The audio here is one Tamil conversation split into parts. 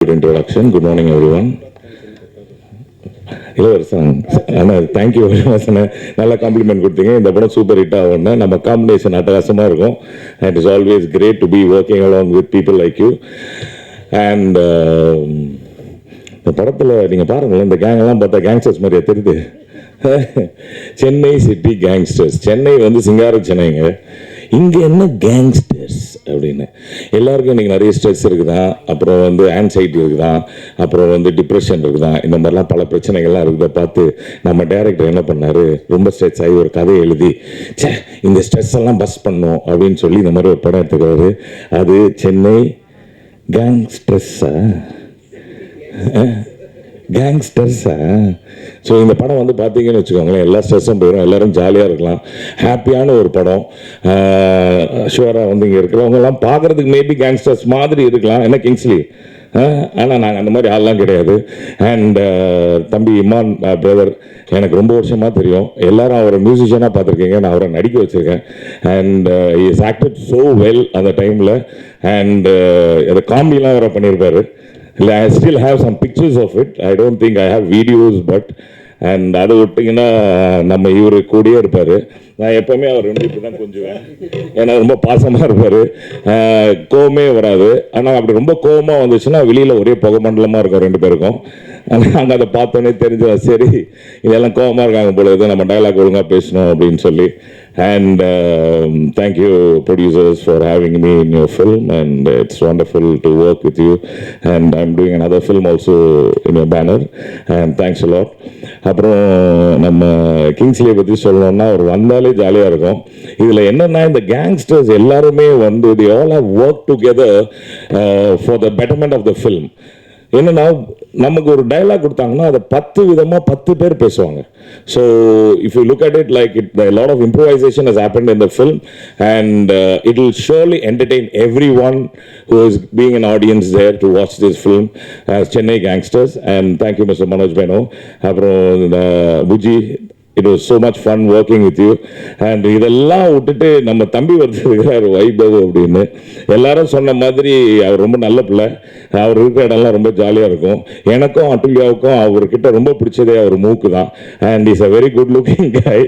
Introduction. Good morning, everyone. இளவரசன் ஆனால் தேங்க்யூ வெரி மச். நல்ல காம்ப்ளிமெண்ட் கொடுத்தீங்க. இந்த படம் சூப்பர் ஹிட் ஆகும்னா நம்ம காம்பினேஷன் அட்டகாசமாக இருக்கும். And it's always great to be working along with people like you. And இந்த படத்தில் நீங்கள் பாருங்களேன், இந்த கேங்கெல்லாம் பார்த்தா கேங்ஸ்டர்ஸ் மாதிரியே தெரியுது. Chennai city gangsters. சென்னை வந்து சிங்கார சென்னைங்க. இங்கே என்ன கேங்ஸ்டர்ஸ் அப்படின்னு எல்லாருக்கும் இன்றைக்கி நிறைய ஸ்ட்ரெஸ் இருக்குதான், அப்புறம் வந்து ஆன்சைட்டி இருக்குதான், அப்புறம் வந்து டிப்ரெஷன் இருக்குதான், இந்த மாதிரிலாம் பல பிரச்சனைகள்லாம் இருக்குதை பார்த்து நம்ம டைரக்டர் என்ன பண்ணார், ரொம்ப ஸ்ட்ரெஸ் ஆகி ஒரு கதையை எழுதி இந்த ஸ்ட்ரெஸ் எல்லாம் பஸ் பண்ணும் அப்படின்னு சொல்லி இந்த மாதிரி ஒரு படம் எடுத்துக்கிறாரு. அது சென்னை கேங்ஸ்டர்ஸா கேங்ஸ்டர்ஸா. ஸோ இந்த படம் வந்து பார்த்தீங்கன்னு வச்சுக்கோங்களேன், எல்லா ஸ்ட்ரெஸ்ஸும் போயிடும், எல்லோரும் ஜாலியாக இருக்கலாம். ஹாப்பியான ஒரு படம். ஷுவராக வந்து இங்கே இருக்கிறவங்கெல்லாம் பார்க்குறதுக்கு மேபி கேங்ஸ்டர்ஸ் மாதிரி இருக்கலாம், என்ன கிங்ஸ்லி. ஆனால் நாங்கள் அந்த மாதிரி ஆள்லாம் கிடையாது. அண்ட் தம்பி இமான் பிரதர் எனக்கு ரொம்ப வருஷமாக தெரியும். எல்லாரும் அவரை மியூசிஷியனாக பார்த்துருக்கீங்க, நான் அவரை நடிக்க வச்சுருக்கேன். And is acted so well அந்த டைமில். அண்ட் அதை காமெடிலாம் அவரை பண்ணியிருப்பார். I still have some pictures of it. I don't think I have videos, but and அதை விட்டிங்கன்னா நம்ம இவர் கூடயே இருப்பார். நான் எப்போவுமே அவர் ரெண்டு இப்படி தான் கொஞ்சுவேன், ஏன்னா ரொம்ப பாசமாக இருப்பார், கோவமே வராது. ஆனால் அப்படி ரொம்ப கோவமாக வந்துச்சுன்னா வெளியில் ஒரே புகை மண்டலமாக இருக்கும் ரெண்டு பேருக்கும். ஆனால் அங்கே அதை பார்த்தோன்னே தெரிஞ்சு சரி இதெல்லாம் கோவமாக இருக்காங்க போல இது, நம்ம டயலாக் ஒழுங்காக பேசணும் அப்படின்னு சொல்லி. And thank you producers for having me in your film, and it's wonderful to work with you, and I'm doing another film also in your banner, and thanks a lot. அப்புறம் நம்ம கிங்ஸ்லியை பற்றி சொல்லணும்னா அவர் வந்தாலே ஜாலியாக இருக்கும். இதில் என்னென்னா இந்த கேங்ஸ்டர்ஸ் எல்லாருமே வந்து they all have worked together for the betterment of the film. என்னன்னா நமக்கு ஒரு டைலாக் கொடுத்தாங்கன்னா அதை 10 விதமாக 10 பேர் பேசுவாங்க. So if you look at it like it a lot of improvisation has happened in the film, and it will surely entertain everyone who is being an audience there to watch this film as Chennai Gangsters. And thank you Mr. Manoj Beno. அப்புறம் Buji, it was so much fun working with you. And இதெல்லாம் விட்டுட்டு நம்ம தம்பி ஒருத்தர் வைபவ் அப்படின்னு எல்லாரும் சொன்ன மாதிரி அவர் ரொம்ப நல்ல பிள்ளை. அவர் இருக்கிற இடம்லாம் ரொம்ப ஜாலியாக இருக்கும். எனக்கும் அட்டுல்யாவுக்கும் அவர்கிட்ட ரொம்ப பிடிச்சதே அவர் மூக்கு தான். And is a very good looking guy.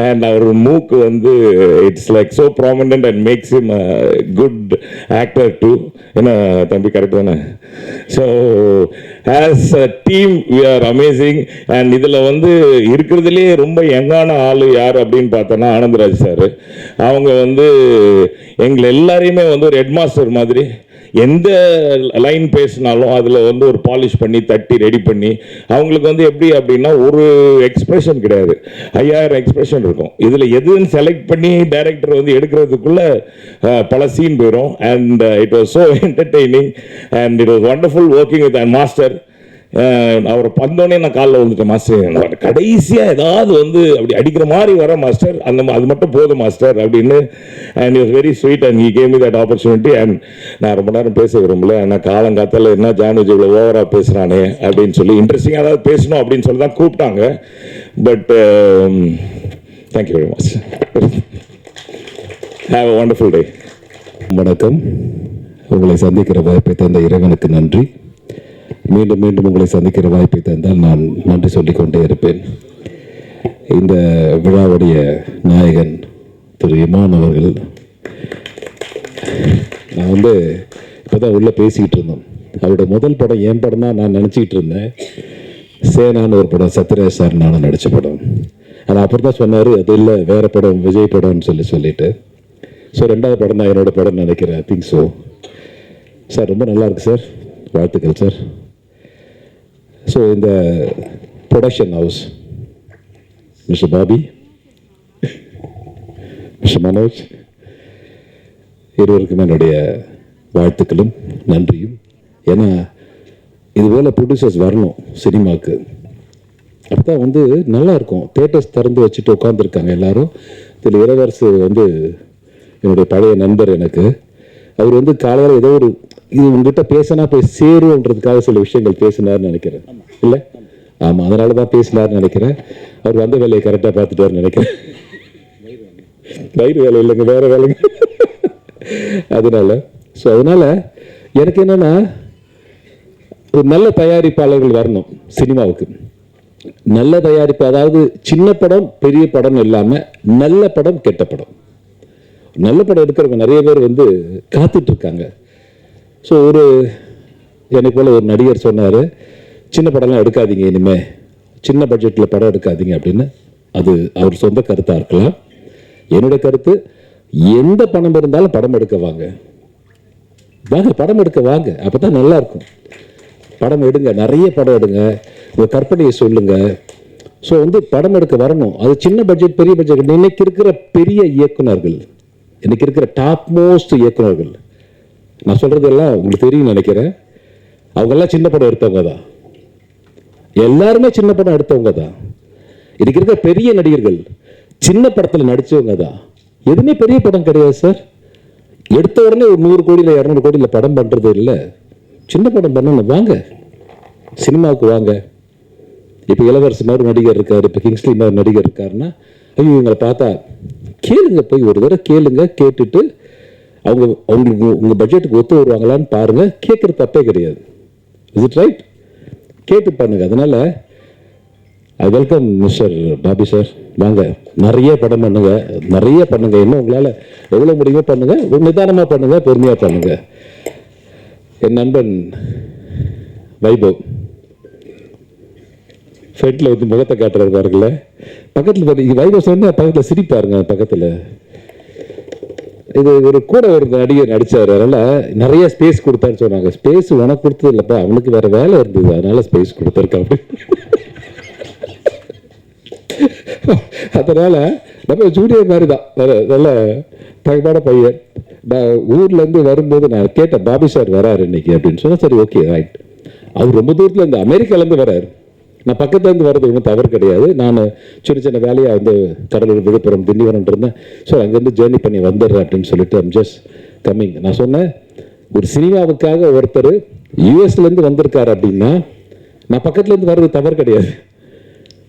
And அவர் மூக்கு வந்து it's like so prominent and makes him good actor too. என்ன தம்பி கரெக்ட் தானே? So as a team we are amazing. And இதில் வந்து இருக்கிறதுலே ரொம்ப யங்கான ஆள் யார் அப்படின்னு பார்த்தோன்னா ஆனந்தராஜ் சார். அவங்க வந்து எங்களை எல்லாரையுமே வந்து ஒரு ஹெட் மாஸ்டர் மாதிரி எந்த லைன் பேசினாலும் அதில் வந்து ஒரு பாலிஷ் பண்ணி தட்டி ரெடி பண்ணி அவங்களுக்கு வந்து எப்படி அப்படின்னா ஒரு எக்ஸ்பிரஷன் கிடையாது, 5000 எக்ஸ்பிரஷன் இருக்கும். இதில் எதுன்னு செலக்ட் பண்ணி டைரக்டர் வந்து எடுக்கிறதுக்குள்ள பல சீன் போயிடும். And it was so entertaining and it was wonderful working with and master. அவரை பந்தோடனே நான் காலில் வந்துட்டேன், மாஸ்டர் கடைசியாக ஏதாவது வந்து அப்படி அடிக்கிற மாதிரி வர மாஸ்டர், அது மட்டும் போதும் மாஸ்டர் அப்படின்னு. And it was very sweet and he gave me that opportunity. And நான் ரொம்ப நேரம் பேச விரும்பல, ஆனால் காலங்காத்தால் என்ன ஜானுஜி இவ்வளோ ஓவராக பேசுகிறானே அப்படின்னு சொல்லி இன்ட்ரெஸ்டிங்காக ஏதாவது பேசணும் அப்படின்னு சொல்லி தான் கூப்பிட்டாங்க. But thank you very much. Have a wonderful டே. வணக்கம். உங்களை சந்திக்கிற வாய்ப்பை தந்த இறைவனுக்கு நன்றி. மீண்டும் மீண்டும் உங்களை சந்திக்கிற வாய்ப்பை தந்தால் நான் நன்றி சொல்லிக்கொண்டே இருப்பேன். இந்த விழாவுடைய நாயகன் திரு இமான் அவர்கள், நான் வந்து இப்போ தான் உள்ளே பேசிக்கிட்டு இருந்தோம். அவரோட முதல் படம் என் படம் தான் நான் நினச்சிக்கிட்டு இருந்தேன். சேனான்னு ஒரு படம் சத்யராஜ் சார் நானும் நடித்த படம். ஆனால் அப்புறம் தான் சொன்னார் அது இல்லை வேறு படம் விஜய் படம்னு சொல்லிட்டு. ஸோ 2வது படம் தான் என்னோடய படம்னு நினைக்கிறேன். I think so. சார் ரொம்ப நல்லாயிருக்கு சார், வாழ்த்துக்கள் சார். ஸோ இந்த production house mister Bobby, mister Manoj, இருவருக்கும் என்னுடைய வாழ்த்துக்களும் நன்றியும். ஏன்னா இதுபோல் ப்ரொடியூசர்ஸ் வரணும் சினிமாவுக்கு, அப்போ தான் வந்து நல்லாயிருக்கும். தேட்டர்ஸ் திறந்து வச்சுட்டு உட்காந்துருக்காங்க எல்லாரும். இதில் இளவரசு வந்து என்னுடைய பழைய நண்பர். எனக்கு அவர் வந்து காலையில் ஏதோ ஒரு இது உங்ககிட்ட பேசினா போய் சேருன்றதுக்காக சில விஷயங்கள் பேசினார்னு நினைக்கிறேன். இல்லை ஆமாம், அதனால தான் பேசினார்னு நினைக்கிறேன். அவர் வந்த வேலையை கரெக்டாக பார்த்துட்டாருன்னு நினைக்கிறேன். வயிறு வேலை இல்லைங்க, வேறு வேலைங்க. அதனால ஸோ அதனால் எனக்கு என்னென்னா ஒரு நல்ல தயாரிப்பாளர்கள் வரணும் சினிமாவுக்கு. நல்ல தயாரிப்பு, அதாவது சின்ன படம் பெரிய படம் இல்லாமல் நல்ல படம் கெட்ட படம். நல்ல படம் எடுக்கிறவங்க நிறைய பேர் வந்து காத்துட்டு இருக்காங்க. ஸோ என்னை போல ஒரு நடிகர் சொன்னார், சின்ன படம்லாம் எடுக்காதீங்க, இனிமே சின்ன பட்ஜெட்டில் படம் எடுக்காதீங்க அப்படின்னு. அது அவர் சொந்த கருத்தாக இருக்கலாம். என்னுடைய கருத்து, எந்த பணம் இருந்தாலும் படம் எடுக்க வாங்க, படம் எடுக்க வாங்க, அப்போ தான் நல்லா இருக்கும். படம் எடுங்க, நிறைய படம் எடுங்க, உங்கள் கற்பனையை சொல்லுங்க. ஸோ வந்து படம் எடுக்க வரணும். அது சின்ன பட்ஜெட் பெரிய பட்ஜெட். இன்னைக்கு இருக்கிற பெரிய இயக்குனர்கள், இன்னைக்கு இருக்கிற டாப் மோஸ்ட் இயக்குனர்கள், நான் சொல்றது எல்லாம் உங்களுக்கு தெரியும் நினைக்கிறேன், அவங்கெல்லாம் சின்ன படம் எடுத்தவங்க தான். எல்லாருமே சின்ன படம் எடுத்தவங்க தான். இன்னைக்கு இருக்கிற பெரிய நடிகர்கள் சின்ன படத்தில் நடிச்சவங்க தான். எதுவுமே பெரிய படம் கிடையாது சார். எடுத்த உடனே ஒரு 100 கோடியில் 200 கோடியில் படம் பண்றது இல்லை. சின்ன படம் பண்ணணும், வாங்க சினிமாவுக்கு வாங்க. இப்போ இளவரசி மாதிரி நடிகர் இருக்காரு, இப்போ கிங்ஸ்லி மாதிரி நடிகர் இருக்காருன்னா, ஐயோ இவங்களை பார்த்தா கேளுங்க, போய் ஒரு தடவை கேளுங்க. கேட்டுட்டு அவங்களுக்கு உங்கள் பட்ஜெட்டுக்கு ஒத்து வருவாங்களான்னு பாருங்க. கேட்குறது தப்பே கிடையாது. Is it right? கேட்டு பண்ணுங்க. அதனால I welcome mister Bobby sir. வாங்க, நிறைய படம் பண்ணுங்க, நிறைய பண்ணுங்க. இன்னும் உங்களால் எவ்வளோ முடியுமோ பண்ணுங்க. நிதானமாக பண்ணுங்க, பொறுமையாக பண்ணுங்க. என் நண்பன் வைபவ் ஃப்ரெண்டில் வந்து முகத்தை காட்டுறது பாருங்கள, பக்கத்தில் வைபவ் சொன்னா பக்கத்தில் சிரிப்பாருங்க. பக்கத்தில் இது ஒரு கூட ஒரு நடிகர் நடிச்சார், அதனால நிறைய ஸ்பேஸ் கொடுத்தான்னு சொன்னாங்க. ஸ்பேஸ் உனக்கு கொடுத்தது இல்லைப்பா, அவனுக்கு வேற வேலை இருந்தது, அதனால ஸ்பேஸ் கொடுத்துருக்கேன் அப்படி. அதனால நம்ம ஜூனியர் மாதிரி தான், நல்ல தகமான பையன். நான் ஊர்லேருந்து வரும்போது நான் கேட்டேன், பாபி சார் வராரு இன்னைக்கு அப்படின்னு சொன்னால், சரி ஓகே ரைட். அவர் ரொம்ப தூரத்தில் இருந்து அமெரிக்காலேருந்து வராரு. நான் பக்கத்துலேருந்து வர்றது ஒன்றும் தவறு கிடையாது. நான் சின்ன சின்ன வேலையாக வந்து கடலூர், விழுப்புரம், திண்டிவனம் இருந்தேன். ஸோ அங்கேருந்து ஜேர்னி பண்ணி வந்துடுறேன் அப்படின்னு சொல்லிட்டு ஐம் ஜஸ்ட் கம்மிங். நான் சொன்னேன், ஒரு சினிமாவுக்காக ஒருத்தர் யூஎஸ்லேருந்து வந்திருக்காரு அப்படின்னா நான் பக்கத்துலேருந்து வர்றது தவறு கிடையாது.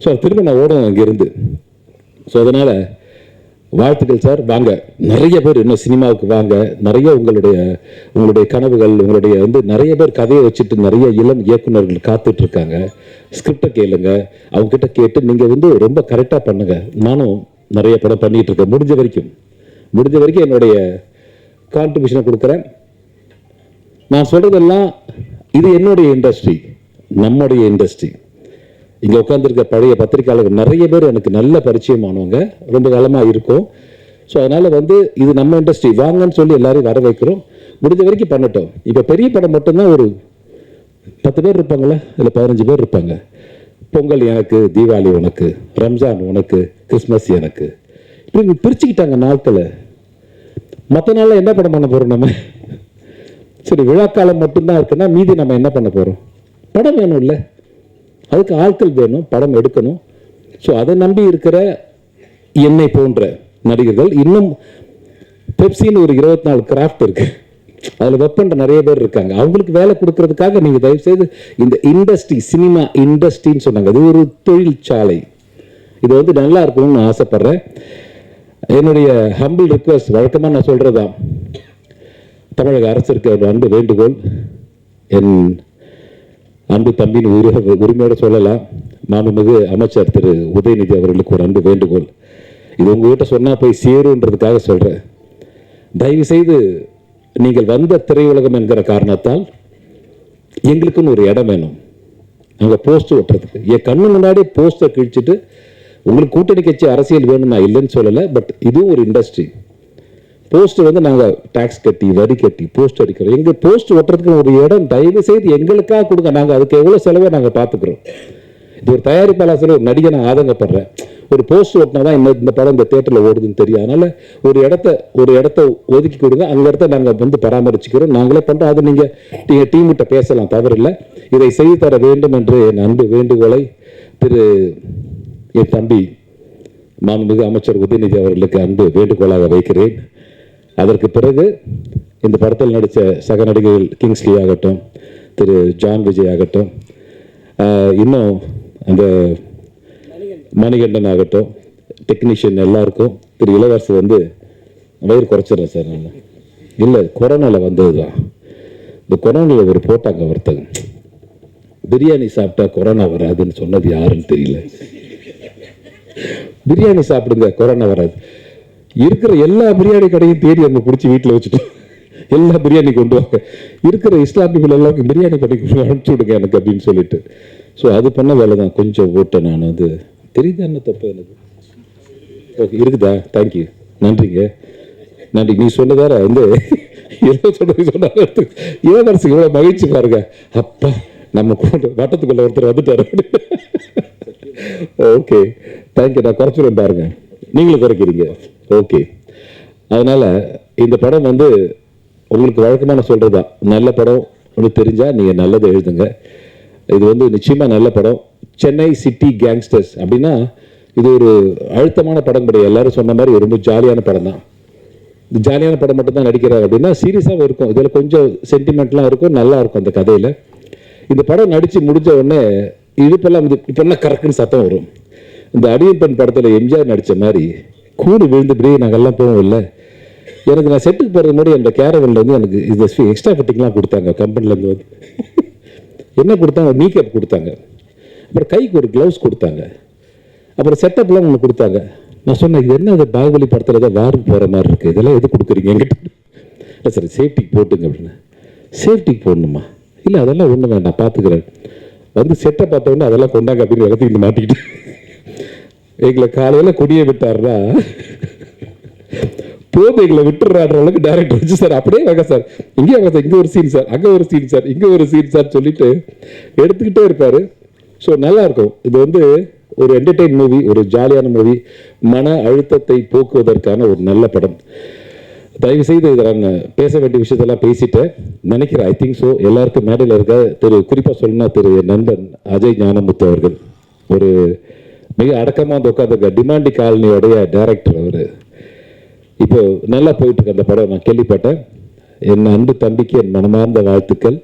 ஸோ திரும்ப நான் ஓடணும் அங்கேருந்து. ஸோ அதனால் வாழ்த்துக்கள் சார். வாங்க, நிறைய பேர் இன்னும் சினிமாவுக்கு வாங்க. நிறைய உங்களுடைய கனவுகள், உங்களுடைய வந்து நிறைய பேர் கதையை வச்சுட்டு நிறைய இளம் இயக்குநர்கள் காத்துட்டு இருக்காங்க. ஸ்கிரிப்டை கேளுங்க, அவங்க கிட்ட கேட்டு நீங்கள் வந்து ரொம்ப கரெக்டாக பண்ணுங்க. நானும் நிறைய படம் பண்ணிட்டு இருக்கேன். முடிஞ்ச வரைக்கும் என்னுடைய கான்ட்ரிபியூஷனை கொடுக்குறேன். நான் சொல்றதெல்லாம் இது என்னுடைய இண்டஸ்ட்ரி, நம்முடைய இண்டஸ்ட்ரி. இங்கே உட்காந்துருக்க பழைய பத்திரிகையாளர்கள் நிறைய பேர் எனக்கு நல்ல பரிச்சயமானவங்க, ரொம்ப காலமாக இருக்கும். ஸோ அதனால் வந்து இது நம்ம இண்டஸ்ட்ரி, வாங்கன்னு சொல்லி எல்லாரையும் வர வைக்கிறோம். முடிஞ்ச வரைக்கும் பண்ணட்டும். இப்போ பெரிய படம் மட்டும்தான் ஒரு 10 பேர் இருப்பாங்களா, இல்லை 15 பேர் இருப்பாங்க. பொங்கல் எனக்கு, தீபாவளி உனக்கு, ரம்ஜான் உனக்கு, கிறிஸ்மஸ் எனக்கு, இப்படி பிரிச்சுக்கிட்டாங்க நாட்களை. மற்ற நாளில் என்ன படம் பண்ண போகிறோம் நம்ம? சரி, விழாக்காலம் மட்டும்தான் இருக்குன்னா மீதி நம்ம என்ன பண்ண போகிறோம்? படம் வேணும் இல்லை, அதுக்கு ஆட்கள் வேணும், படம் எடுக்கணும். ஸோ அதை நம்பி இருக்கிற என்னை போன்ற நடிகர்கள், இன்னும் பெப்சின்னு ஒரு 24 கிராஃப்ட் இருக்கு, அதில் ஒர்க் பண்ணுற நிறைய பேர் இருக்காங்க. அவங்களுக்கு வேலை கொடுக்கறதுக்காக நீங்கள் தயவுசெய்து இந்த இண்டஸ்ட்ரி, சினிமா இண்டஸ்ட்ரின்னு சொன்னாங்க, அது ஒரு தொழிற்சாலை, இது வந்து நல்லா இருக்கணும்னு நான் ஆசைப்படுறேன். என்னுடைய ஹம்பிள் ரிக்வெஸ்ட், வழக்கமாக நான் சொல்கிறதான், தமிழக அரசிற்கு ஒரு அன்பு வேண்டுகோள், என் அன்பு தம்பின்னு உரிமையோடு சொல்லலாம், மாண்புமிகு அமைச்சர் திரு உதயநிதி அவர்களுக்கு ஒரு அன்பு வேண்டுகோள். இது உங்ககிட்ட சொன்னால் போய் சேருன்றதுக்காக சொல்கிறேன். தயவு செய்து நீங்கள் வந்த திரையுலகம் என்கிற காரணத்தால் எங்களுக்குன்னு ஒரு இடம் வேணும். அங்கே போஸ்ட் ஒட்டுறதுக்கு என் கண்ணு முன்னாடி போஸ்டர் கிழிச்சிட்டு உங்களுக்கு கூட்டணி கட்சி அரசியல் வேணும், நான் இல்லைன்னு சொல்லலை. பட் இதுவும் ஒரு இண்டஸ்ட்ரி. போஸ்ட் வந்து நாங்கள் டேக்ஸ் கட்டி, வரி கட்டி போஸ்ட் அடிக்கிறோம். எங்கள் போஸ்ட் ஒட்டுறதுக்கு ஒரு இடம் தயவு செய்து எங்களுக்காக கொடுங்க. நாங்கள் அதுக்கு எவ்வளோ செலவை நாங்கள் பார்த்துக்கிறோம். இது ஒரு தயாரிப்பாளர், ஒரு நடிகை, நான் ஆதங்கப்படுறேன். ஒரு போஸ்ட் ஓட்டினா தான் இந்த படம் இந்த தேட்டரில் ஓடுதுன்னு தெரியும். அதனால ஒரு இடத்த ஒதுக்கி கொடுங்க, அந்த இடத்த நாங்கள் வந்து பராமரிச்சுக்கிறோம், நாங்களே பண்ணுறோம். அது நீங்கள் டீம்கிட்ட பேசலாம், தவறில்லை. இதை செய்து தர வேண்டும் என்று என் அன்பு வேண்டுகோளை என் தம்பி மாண்புமிகு அமைச்சர் உதயநிதி அவர்களுக்கு அன்பு வேண்டுகோளாக வைக்கிறேன். அதற்கு பிறகு இந்த படத்தில் நடித்த சக நடிகைகள் கிங்ஸ்லி ஆகட்டும், திரு ஜான் விஜய் ஆகட்டும், இன்னும் அந்த மணிகண்டன் ஆகட்டும், டெக்னீஷியன் எல்லாருக்கும், திரு இளவரசு வந்து வயிறு குறைச்சிடுறேன் சார். நான் இல்லை, கொரோனாவில் வந்தது தான். இந்த கொரோனாவில் ஒரு போட்டாங்க ஒருத்தங்க, பிரியாணி சாப்பிட்டா கொரோனா வராதுன்னு சொன்னது யாருன்னு தெரியல. பிரியாணி சாப்பிடுங்க, கொரோனா வராது. இருக்கிற எல்லா பிரியாணி கடையும் தேடி நம்ம பிடிச்சி வீட்டில் வச்சுட்டோம். எல்லா பிரியாணி கொண்டு வாங்க, இருக்கிற இஸ்லாமிகள் எல்லாருக்கும் பிரியாணி கடைக்கு அனுப்பிச்சு விடுங்க எனக்கு அப்படின்னு சொல்லிட்டு. ஸோ அது பண்ண வேலை தான். கொஞ்சம் ஓட்டேன் நான் வந்து. தெரியுதா என்ன தப்பு எனக்கு? ஓகே, இருக்குதா? தேங்க்யூ, நன்றிங்க, நன்றி. நீ சொன்னதார வந்து ஏதோ சொன்னாங்க. இளவரசி இவ்வளோ மகிழ்ச்சி பாருங்க. அப்பா, நம்ம வட்டத்துக்குள்ள ஒருத்தர் வந்துட்டாரு. Okay, thank you. நான் குறைச்சிருவேன் பாருங்க, நீங்களும் குறைக்கிறீங்க. ஓகே, அதனால இந்த படம் வந்து உங்களுக்கு வழக்கமான சொல்றதா, நல்ல படம் உங்களுக்கு தெரிஞ்சா நீங்க நல்லதை எழுதுங்க. இது வந்து நிச்சயமா நல்ல படம். சென்னை சிட்டி கேங்ஸ்டர்ஸ் அப்படின்னா இது ஒரு அழுத்தமான படம் கிடையாது. எல்லாரும் சொன்ன மாதிரி ரொம்ப ஜாலியான படம் தான். இந்த ஜாலியான படம் மட்டும் தான் நடிக்கிறார் அப்படின்னா சீரியஸாகவும் இருக்கும். இதில் கொஞ்சம் சென்டிமெண்ட்லாம் இருக்கும், நல்லா இருக்கும் அந்த கதையில். இந்த படம் நடித்து முடிஞ்ச உடனே இடுப்பெல்லாம் இப்பெல்லாம் கரெக்டுன்னு சத்தம் வரும். இந்த அடியன் பெண் படத்தில் எம்ஜிஆர் நடித்த மாதிரி கூடு விழுந்துபடியே நாங்கள்லாம் போவோம் இல்லை. எனக்கு நான் செட்டுக்கு போகிறது முன்னாடி அந்த கேரவனில் வந்து எனக்கு இந்த எக்ஸ்ட்ரா ஃபிட்டிங்லாம் கொடுத்தாங்க கம்பெனிலேருந்து. வந்து என்ன கொடுத்தாங்க? நீக்கப் கொடுத்தாங்க, அப்புறம் கைக்கு ஒரு க்ளவுஸ் கொடுத்தாங்க, அப்புறம் செட்டப்லாம் ஒன்று கொடுத்தாங்க. நான் சொன்னேன், இது என்ன, அது பாகுபலி படத்தில் தான் வாருக்கு போகிற மாதிரி இருக்குது, இதெல்லாம் எது கொடுக்குறீங்க என்கிட்ட? இல்லை சார், சேஃப்டிக்கு போட்டுங்க அப்படின்னு. சேஃப்டிக்கு போடணுமா? இல்லை அதெல்லாம் ஒன்றும் வேண்டாம், பார்த்துக்கிறேன். வந்து செட்டை பார்த்தோன்னே அதெல்லாம் கொண்டாங்க அப்படின்னு இடத்துக்கு மாட்டிக்கிட்டு எங்களை காலையில் கொடியை விட்டார்னா போது எங்களை விட்டுறாடுற அளவுக்கு டேரக்டர் வச்சு, சார் அப்படியே வாங்க சார், இங்கே வாங்க சார், இங்கே ஒரு சீன் சார், அங்கே ஒரு சீன் சார், இங்கே ஒரு சீன் சார் சொல்லிட்டு எடுத்துக்கிட்டே இருப்பார். ஸோ நல்லா இருக்கும். இது வந்து ஒரு என்டர்டெயின் மூவி, ஒரு ஜாலியான மூவி, மன அழுத்தத்தை போக்குவதற்கான ஒரு நல்ல படம். தயவு செய்து இதை நான் பேச வேண்டிய விஷயத்தெல்லாம் பேசிட்டேன் நினைக்கிறேன். I think so. எல்லாருக்கும் மேடையில் இருக்க குறிப்பாக சொல்லணும்னா என் நண்பன் அஜய் ஞானமுத்து அவர்கள் ஒரு மிக அடக்கமாக வந்து உட்காந்துருக்க டிமாண்டி காலனியோடைய டைரக்டர். அவர் இப்போ நல்லா போயிட்டு இருக்க அந்த படம் நான் கேள்விப்பட்டேன். என் அன்பு தம்பிக்கு என் மனமார்ந்த வாழ்த்துக்கள்.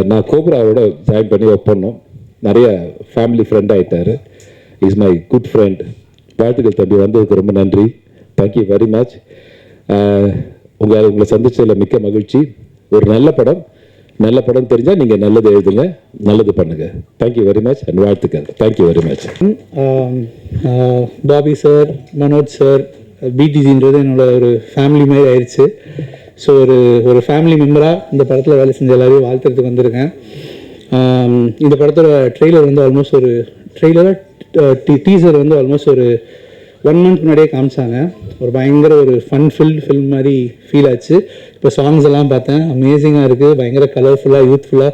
நான் கோப்ராவோட ஜாயின் பண்ணி ஒர்க் பண்ணோம். நிறைய ஃபேமிலி ஃப்ரெண்ட் ஆகிட்டார். Is my good friend. வாழ்த்துக்கள் தம்பி, வந்ததுக்கு ரொம்ப நன்றி. Thank you very much. உங்களை சந்திச்சதில் மிக்க மகிழ்ச்சி. ஒரு நல்ல படம் தெரிஞ்சால் நீங்கள் நல்லது எழுதுங்க, நல்லது பண்ணுங்க. தேங்க்யூ வெரி மச் அண்ட் வாழ்த்துக்கள். Thank you very much. Bobby sir, Manoj sir, பிடிஜின்றது என்னோட ஒரு ஃபேமிலி மாதிரி ஆயிடுச்சு. ஸோ ஒரு ஃபேமிலி மெம்பராக இந்த படத்தில் வேலை செஞ்ச எல்லாரையும் வாழ்த்துறதுக்கு வந்திருக்கேன். இந்த படத்தோட ட்ரெய்லர் வந்து ஆல்மோஸ்ட் ஒரு டீசர் வந்து ஆல்மோஸ்ட் ஒரு 1 month முன்னாடியே காமிச்சாங்க. ஒரு பயங்கர ஒரு ஃபன்ஃபில்டு ஃபில்ம் மாதிரி ஃபீல் ஆச்சு. இப்போ சாங்ஸ் எல்லாம் பார்த்தேன், அமேசிங்காக இருக்குது, பயங்கர கலர்ஃபுல்லாக யூத்ஃபுல்லாக.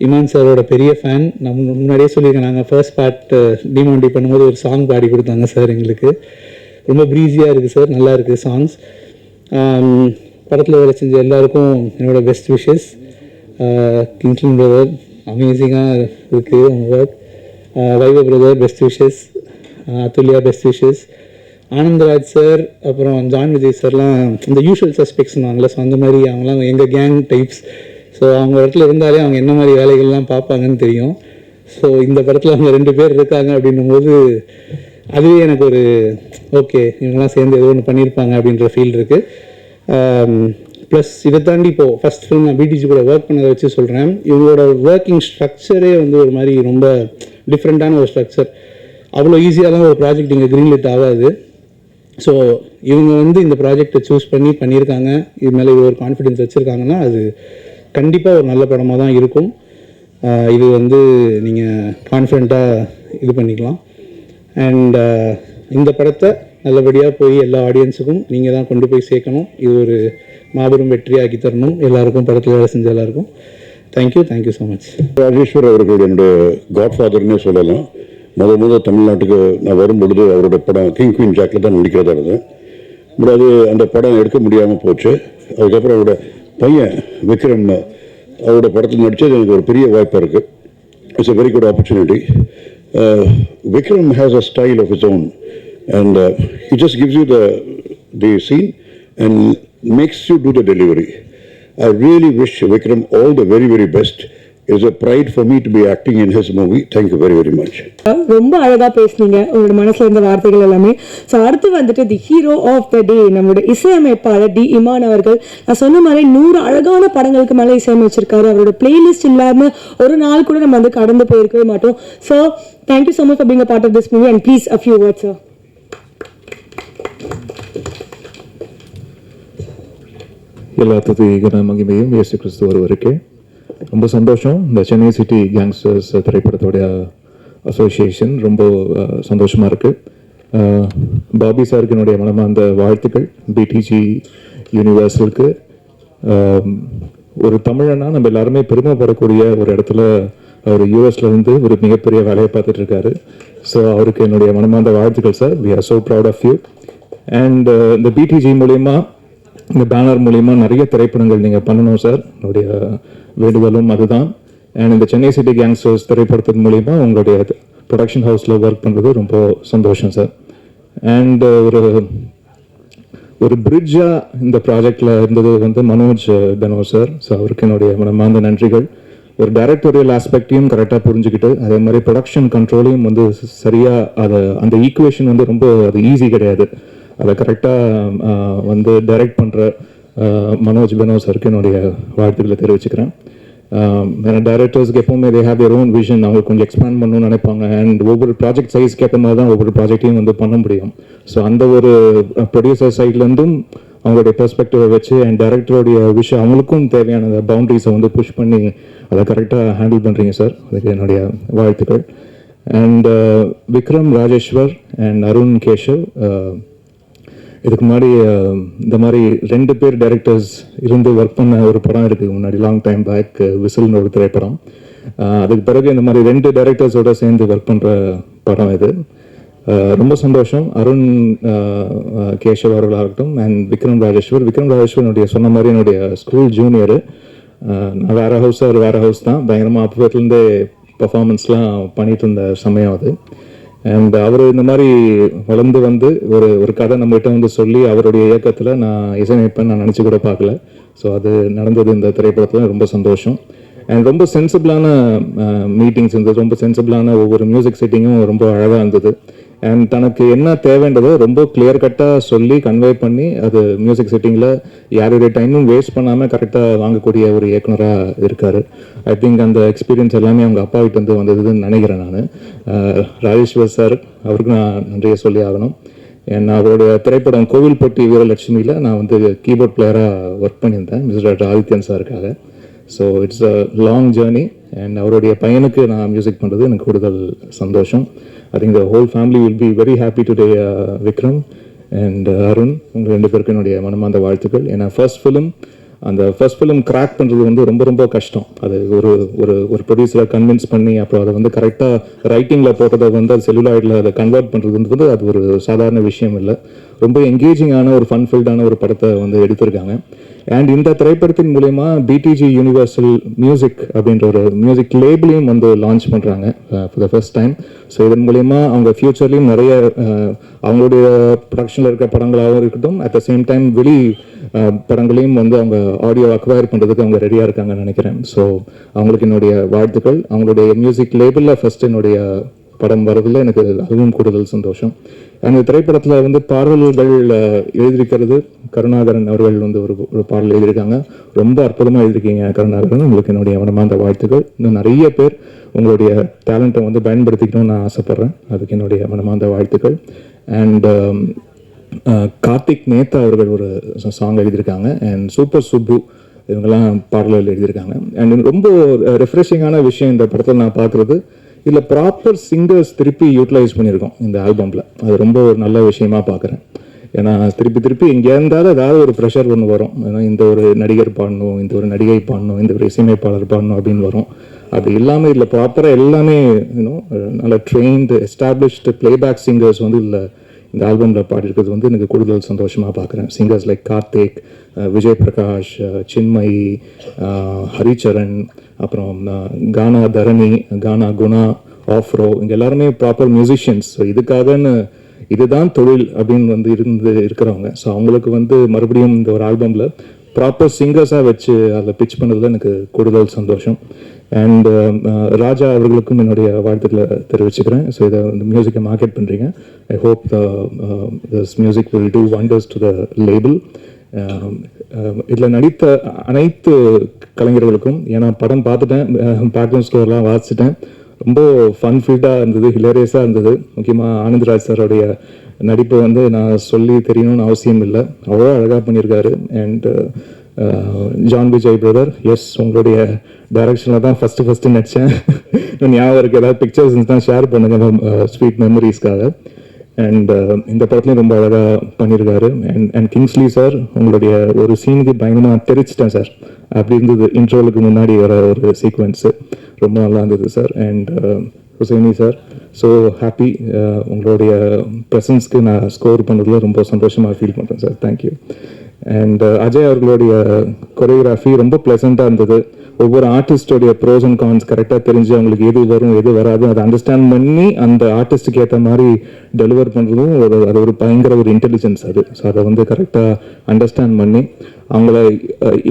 இமான் சாரோட பெரிய ஃபேன். நம்ம முன்னாடியே சொல்லியிருக்கேன், நாங்கள் ஃபர்ஸ்ட் பார்ட் டிமாண்டி பண்ணும்போது ஒரு சாங் பாடி கொடுத்தாங்க சார் எங்களுக்கு. ரொம்ப ப்ரீஸியாக இருக்குது சார், நல்லா இருக்குது சாங்ஸ். படத்தில் வேலை செஞ்ச எல்லாருக்கும் என்னோடய பெஸ்ட் விஷஸ். கிங்ஸ்லின் பிரதர் அமேசிங்காக இருக்குது உங்கள் work. Vaibhav brother best wishes. Athulya best wishes. Anandaraj sir, அப்புறம் ஜான் விஜய் சார்லாம் இந்த யூஷுவல் சஸ்பெக்ட்ஸ்னாங்களே, ஸோ அந்த மாதிரி அவங்களாம் எங்கள் கேங் டைப்ஸ். ஸோ அவங்க இடத்துல இருந்தாலே அவங்க என்ன மாதிரி வேலைகள்லாம் பார்ப்பாங்கன்னு தெரியும். ஸோ இந்த படத்தில் அவங்க 2 பேர் இருக்காங்க அப்படின்னும்போது அதுவே எனக்கு ஒரு ஓகே, இவங்கெல்லாம் சேர்ந்து ஏதோ ஒன்று பண்ணியிருப்பாங்க அப்படின்ற ஃபீல் இருக்குது. ப்ளஸ் இதை தாண்டி இப்போது ஃபஸ்ட் ஃபிலிம் நான் பிடிஜி கூட ஒர்க் பண்ணதை வச்சு சொல்கிறேன். இவங்களோட ஒர்க்கிங் ஸ்ட்ரக்சரே வந்து ஒரு மாதிரி ரொம்ப டிஃப்ரெண்ட்டான ஒரு ஸ்ட்ரக்சர். அவ்வளோ ஈஸியாலாம் ஒரு ப்ராஜெக்ட் இங்கே க்ரீன்லிட் ஆகாது. ஸோ இவங்க வந்து இந்த ப்ராஜெக்டை சூஸ் பண்ணியிருக்காங்க, இது மேலே ஒரு கான்ஃபிடென்ஸ் வச்சுருக்காங்கன்னா அது கண்டிப்பாக ஒரு நல்ல படமாக தான் இருக்கும். இது வந்து நீங்கள் கான்ஃபிடெண்ட்டாக இது பண்ணிக்கலாம். அண்ட் இந்த படத்தை நல்லபடியாக போய் எல்லா ஆடியன்ஸுக்கும் நீங்கள் தான் கொண்டு போய் சேர்க்கணும். இது ஒரு மாபெரும் வெற்றியாக்கி தரணும் எல்லாருக்கும், படத்தில் வேலை செஞ்ச எல்லாருக்கும். Thank you so much. ராஜேஸ்வர் அவர்கள் என்னுடைய காட்ஃபாதர்னே சொல்லலாம். முதல் தமிழ்நாட்டுக்கு நான் வரும்பொழுது அவரோட படம் கிங் குயின் ஜாக்கில் தான் நடிக்கிறதா இருந்தேன். பட் அது அந்த படம் எடுக்க முடியாமல் போச்சு. அதுக்கப்புறம் அவரோட பையன் விக்ரம் அவரோட படத்தில் நடித்தது எனக்கு ஒரு பெரிய வாய்ப்பாக இருக்குது. It's a very good opportunity. Vikram has a style of his own, and he just gives you the scene and makes you do the delivery. I really wish Vikram all the very, very best It's a pride for me to be acting in his movie. Thank you very, very much. ரொம்ப அழகா பேசுனீங்க உங்களோட மனசுல இருந்த வார்த்தைகள் எல்லாமே. ஸோ அடுத்து வந்துட்டு தி ஹீரோ ஆஃப் த டே நம்மளோட இசையமைப்பாளர் டி இமான் அவர்கள். நான் சொன்ன மாதிரி 100 அழகான படங்களுக்கு மேலே இசையமைச்சிருக்காரு. அவரோட பிளேலிஸ்ட் இல்லாம ஒரு நாள் கூட நம்ம வந்து கடந்து போயிருக்கவே மாட்டோம். So thank you so much for being a part of this movie and please a few words sir. எல்லா துதிகன மகிமையும் இயேசு கிறிஸ்து ஒருவருக்கே. ரொம்ப சந்தோஷம். இந்த சென்னை சிட்டி கேங்ஸ்டர்ஸ் திரைப்படத்தோடைய அசோசியேஷன் ரொம்ப சந்தோஷமாக இருக்குது. பாபி சாருக்கு என்னுடைய மனமார்ந்த வாழ்த்துக்கள். பிடிஜி யூனிவர்சலுக்கு ஒரு தமிழனா நம்ம எல்லாருமே பெருமைப்படக்கூடிய ஒரு இடத்துல அவர் யூஎஸ்லேருந்து ஒரு மிகப்பெரிய வேலையை பார்த்துட்டு இருக்காரு. ஸோ அவருக்கு என்னுடைய மனமார்ந்த வாழ்த்துக்கள் சார். We are so proud of you. And இந்த பிடிஜி மூலயமா இந்த பேனர் மூலிமா நிறைய திரைப்படங்கள் நீங்கள் பண்ணணும் சார். என்னுடைய வேண்டுதலும் அதுதான். அண்ட் இந்த சென்னை சிட்டி கேங்ஸ்டர்ஸ் திரைப்படத்தின் மூலிமா உங்களுடைய ப்ரொடக்ஷன் ஹவுஸில் ஒர்க் பண்ணுறது ரொம்ப சந்தோஷம் சார். அண்ட் ஒரு பிரிட்ஜாக இந்த ப்ராஜெக்டில் இருந்தது வந்து மனோஜ் பெனோ சார். ஸோ அவருக்கு என்னுடைய மனமார்ந்த நன்றிகள். ஒரு டைரக்டோரியல் ஆஸ்பெக்டையும் கரெக்டாக புரிஞ்சுக்கிட்டு அதே மாதிரி ப்ரொடக்ஷன் கண்ட்ரோலையும் வந்து சரியாக அதை அந்த ஈக்குவேஷன் வந்து ரொம்ப அது ஈஸி கிடையாது. அதை கரெக்டாக வந்து டைரக்ட் பண்ணுற மனோஜ் பெனோ சாருக்கு என்னுடைய வாழ்த்துக்களை தெரிவிச்சுக்கிறேன். ஏன்னா டைரக்டர்ஸ்க்கு எப்போவுமே they have their own vision. அவங்க கொஞ்சம் எக்ஸ்பேண்ட் பண்ணணும்னு நினைப்பாங்க. அண்ட் ஒவ்வொரு ப்ராஜெக்ட் சைஸ்க்கு ஏற்ற மாதிரி தான் ஒவ்வொரு ப்ராஜெக்டையும் வந்து பண்ண முடியும். ஸோ அந்த ஒரு ப்ரொடியூசர் சைட்லேருந்தும் அவங்களுடைய பெர்ஸ்பெக்டிவை வச்சு அண்ட் டைரக்டருடைய விஷயம் அவங்களுக்கும் தேவையான பவுண்டரிஸை வந்து புஷ் பண்ணி அதை கரெக்டாக ஹேண்டில் பண்ணுறீங்க சார். அதுக்கு என்னுடைய வாழ்த்துக்கள். அண்ட் விக்ரம் ராஜேஸ்வர் அண்ட் அருண் கேஷவ், இதுக்கு முன்னாடி இந்த மாதிரி 2 பேர் டைரக்டர்ஸ் இருந்து ஒர்க் பண்ண ஒரு படம் இருக்குது முன்னாடி லாங் டைம் பேக், விசில்னு ஒரு திரைப்படம். அதுக்கு பிறகு இந்த மாதிரி 2 டைரக்டர்ஸோட சேர்ந்து ஒர்க் பண்ணுற படம் இது. ரொம்ப சந்தோஷம். அருண் கேஷவ் அவர்களாகட்டும் அண்ட் விக்ரம் ராஜேஸ்வர். விக்ரம் ராஜேஸ்வர் என்னுடைய சொன்ன மாதிரி என்னுடைய ஸ்கூல் ஜூனியரு. நான் வேற ஹவுஸ் தான் பயங்கரமாக அப்பத்துலேருந்தே பர்ஃபார்மன்ஸ்லாம் பண்ணிட்டு இருந்த சமயம் அது. அண்ட் அவர் இந்த மாதிரி வளர்ந்து வந்து ஒரு கதை நம்மகிட்ட வந்து சொல்லி அவருடைய இயக்கத்தில் நான் இசையமைப்பேன் நான் நினச்சி கூட பார்க்கல. ஸோ அது நடந்தது இந்த திரைப்படத்தில். ரொம்ப சந்தோஷம். அண்ட் ரொம்ப சென்சிபிளான மீட்டிங்ஸ் இருந்தது. ரொம்ப சென்சிபிளான ஒவ்வொரு மியூசிக் செட்டிங்கும் ரொம்ப அழகாக இருந்தது. அண்ட் தனக்கு என்ன தேவைன்றதோ ரொம்ப கிளியர் கட்டாக சொல்லி கன்வே பண்ணி அது மியூசிக் செட்டிங்கில் யாருடைய டைமும் வேஸ்ட் பண்ணாமல் கரெக்டாக வாங்கக்கூடிய ஒரு இயக்குனராக இருக்கார். ஐ திங்க் அந்த எக்ஸ்பீரியன்ஸ் எல்லாமே அவங்க அப்பா கிட்ட வந்து வந்ததுன்னு நினைக்கிறேன் நான். ராஜேஸ்வர் சார் அவருக்கு நான் நன்றியை சொல்லி ஆகணும். நான் அவருடைய திரைப்படம் கோவில்பட்டி வீரலட்சுமியில் நான் வந்து கீபோர்ட் பிளேயராக ஒர்க் பண்ணியிருந்தேன் மிஸ்டர் ஆதித்யன் சாருக்காக. So it's a long journey. And அவருடைய பையனுக்கு நான் மியூசிக் பண்ணுறது எனக்கு கூடுதல் சந்தோஷம். I think the whole family will be very happy today. Vikram and Arun உங்கள் 2 பேருக்கும் என்னுடைய மனமார்ந்த வாழ்த்துக்கள். ஏன்னா ஃபர்ஸ்ட் ஃபிலிம் கிராக் பண்ணுறது வந்து ரொம்ப ரொம்ப கஷ்டம். அது ஒரு ப்ரொடியூசரை கன்வின்ஸ் பண்ணி அப்புறம் அதை வந்து கரெக்டாக ரைட்டிங்கில் போட்டதை வந்து அது செல்லுலாய்டில் அதை கன்வெர்ட் பண்ணுறதுன்றது அது ஒரு சாதாரண விஷயம் இல்லை. ரொம்ப என்கேஜிங்கான ஒரு ஃபன்ஃபில்டான ஒரு படத்தை வந்து எடுத்திருக்காங்க. அண்ட் இந்த திரைப்படத்தின் மூலயமா பிடிஜி யூனிவர்சல் மியூசிக் அப்படின்ற ஒரு மியூசிக் லேபிளையும் வந்து லான்ச் பண்ணுறாங்க for the first time. So இதன் மூலயமா அவங்க ஃப்யூச்சர்லேயும் நிறைய அவங்களுடைய ப்ரொடக்ஷனில் இருக்கிற படங்களாகவும் இருக்கட்டும், அட் த சேம் டைம் வெளி படங்களையும் வந்து அவங்க ஆடியோ அக்வயர் பண்ணுறதுக்கு அவங்க ரெடியாக இருக்காங்கன்னு நினைக்கிறேன். ஸோ அவங்களுக்கு என்னுடைய வாழ்த்துக்கள். அவங்களுடைய மியூசிக் லேபிளில் ஃபர்ஸ்ட் என்னுடைய படம் வரதில் எனக்கு அதுவும் கூடுதல் சந்தோஷம். அந்த திரைப்படத்தில் வந்து பாடல்கள் எழுதியிருக்கிறது கருணாகரன் அவர்கள் வந்து ஒரு பாடல் எழுதியிருக்காங்க. ரொம்ப அற்புதமாக எழுதியிருக்கீங்க கருணாகரன். உங்களுக்கு என்னுடைய மனமார்ந்த வாழ்த்துக்கள். இன்னும் நிறைய பேர் உங்களுடைய டேலண்ட்டை வந்து பயன்படுத்திக்கணும்னு நான் ஆசைப்பட்றேன். அதுக்கு என்னுடைய மனமார்ந்த வாழ்த்துக்கள். அண்ட் கார்த்திக் நேத்தா அவர்கள் ஒரு சாங் எழுதியிருக்காங்க. அண்ட் சூப்பர் சுப்பு இவங்கெல்லாம் பாடல்கள் எழுதியிருக்காங்க. அண்ட் ரொம்ப ரெஃப்ரெஷிங்கான விஷயம் இந்த படத்தில் நான் பார்க்குறது, இதில் ப்ராப்பர் சிங்கர்ஸ் திருப்பி யூட்டிலைஸ் பண்ணியிருக்கோம் இந்த ஆல்பமில். அது ரொம்ப ஒரு நல்ல விஷயமா பார்க்குறேன். ஏன்னா திருப்பி இங்கே இருந்தாலும் ஏதாவது ஒரு ப்ரெஷர் ஒன்று வரும். ஏன்னா இந்த ஒரு நடிகர் பாடணும், இந்த ஒரு நடிகை பாடணும், இந்த ஒரு இசையமைப்பாளர் பாடணும் அப்படின்னு வரும். அப்படி இல்லாமல் இதில் ப்ராப்பராக எல்லாமே இன்னும் நல்ல ட்ரெயின்டு எஸ்டாப்ளிஷ்டு பிளேபேக் சிங்கர்ஸ் வந்து இல்லை இந்த ஆல்பமில் பாடியிருக்கிறது வந்து எனக்கு கூடுதல் சந்தோஷமாக பார்க்குறேன். சிங்கர்ஸ் லைக் கார்த்திக், விஜய் பிரகாஷ், சின்மயி, ஹரிச்சரன், அப்புறம் கானா தரணி, கானா குணா, ஆஃப்ரோ, இங்கே எல்லாருமே ப்ராப்பர் மியூசிஷியன்ஸ். இதுக்காகன்னு இதுதான் தொழில் அப்படின்னு வந்து இருக்கிறவங்க. ஸோ அவங்களுக்கு வந்து மறுபடியும் இந்த ஒரு ஆல்பமில் ப்ராப்பர் சிங்கர்ஸாக வச்சு அதில் பிச் பண்ணதில் எனக்கு கூடுதல் சந்தோஷம். அண்ட் ராஜா அவர்களுக்கும் என்னுடைய வாழ்த்துக்களை தெரிவிச்சுக்கிறேன். ஸோ இதை வந்து மியூசிக்கை மார்க்கெட் பண்ணுறீங்க. I hope this music will do wonders to the label. இதில் நடித்த அனைத்து கலைஞர்களுக்கும், ஏன்னா படம் பார்த்துட்டேன், பேக்ரவுண்ட் ஸ்கோர்லாம் வாசிச்சிட்டேன், ரொம்ப ஃபன்ஃபில்டாக இருந்தது, ஹிலேரியஸாக இருந்தது. முக்கியமாக ஆனந்த்ராஜ் சாரோடைய நடிப்பு வந்து நான் சொல்லி தெரியணும்னு அவசியம் இல்லை, அவ்வளோ அழகாக பண்ணியிருக்காரு. And John Vijay brother, yes உங்களுடைய டைரக்ஷனில் தான் ஃபஸ்ட்டு நடித்தேன். ஞாபகம் இருக்குது, ஏதாவது பிக்சர்ஸ் தான் ஷேர் பண்ணுங்க ஸ்வீட் மெமரிஸ்க்காக. அண்ட் இந்த படத்துலையும் ரொம்ப அழகாக பண்ணியிருக்காரு. அண்ட் கிங்ஸ்லி சார், உங்களுடைய ஒரு சீனுக்கு பயங்கரமாக தெரிச்சிட்டேன் சார், அப்படி இருந்தது இன்ட்ரோலுக்கு முன்னாடி வர ஒரு சீக்வன்ஸு, ரொம்ப நல்லா இருந்தது sir. And Husaini sir, so happy, உங்களுடைய ப்ரெசன்ஸ்க்கு நான் ஸ்கோர் பண்ணுறதுல ரொம்ப சந்தோஷமாக ஃபீல் பண்ணுறேன் சார், தேங்க்யூ. அண்ட் அஜய் அவர்களுடைய கொரியோகிராஃபி ரொம்ப ப்ளசண்ட்டாக இருந்தது. ஒவ்வொரு ஆர்டிஸ்டோடைய ப்ரோஸ் அண்ட் கான்ஸ் கரெக்டாக தெரிஞ்சு அவங்களுக்கு எது வரும் எது வராது அதை அண்டர்ஸ்டாண்ட் பண்ணி அந்த ஆர்டிஸ்ட்டுக்கு ஏற்ற மாதிரி டெலிவர் பண்ணுறதும் அது ஒரு பயங்கர ஒரு இன்டெலிஜென்ஸ் அது. ஸோ அதை வந்து கரெக்டாக அண்டர்ஸ்டாண்ட் பண்ணி அவங்கள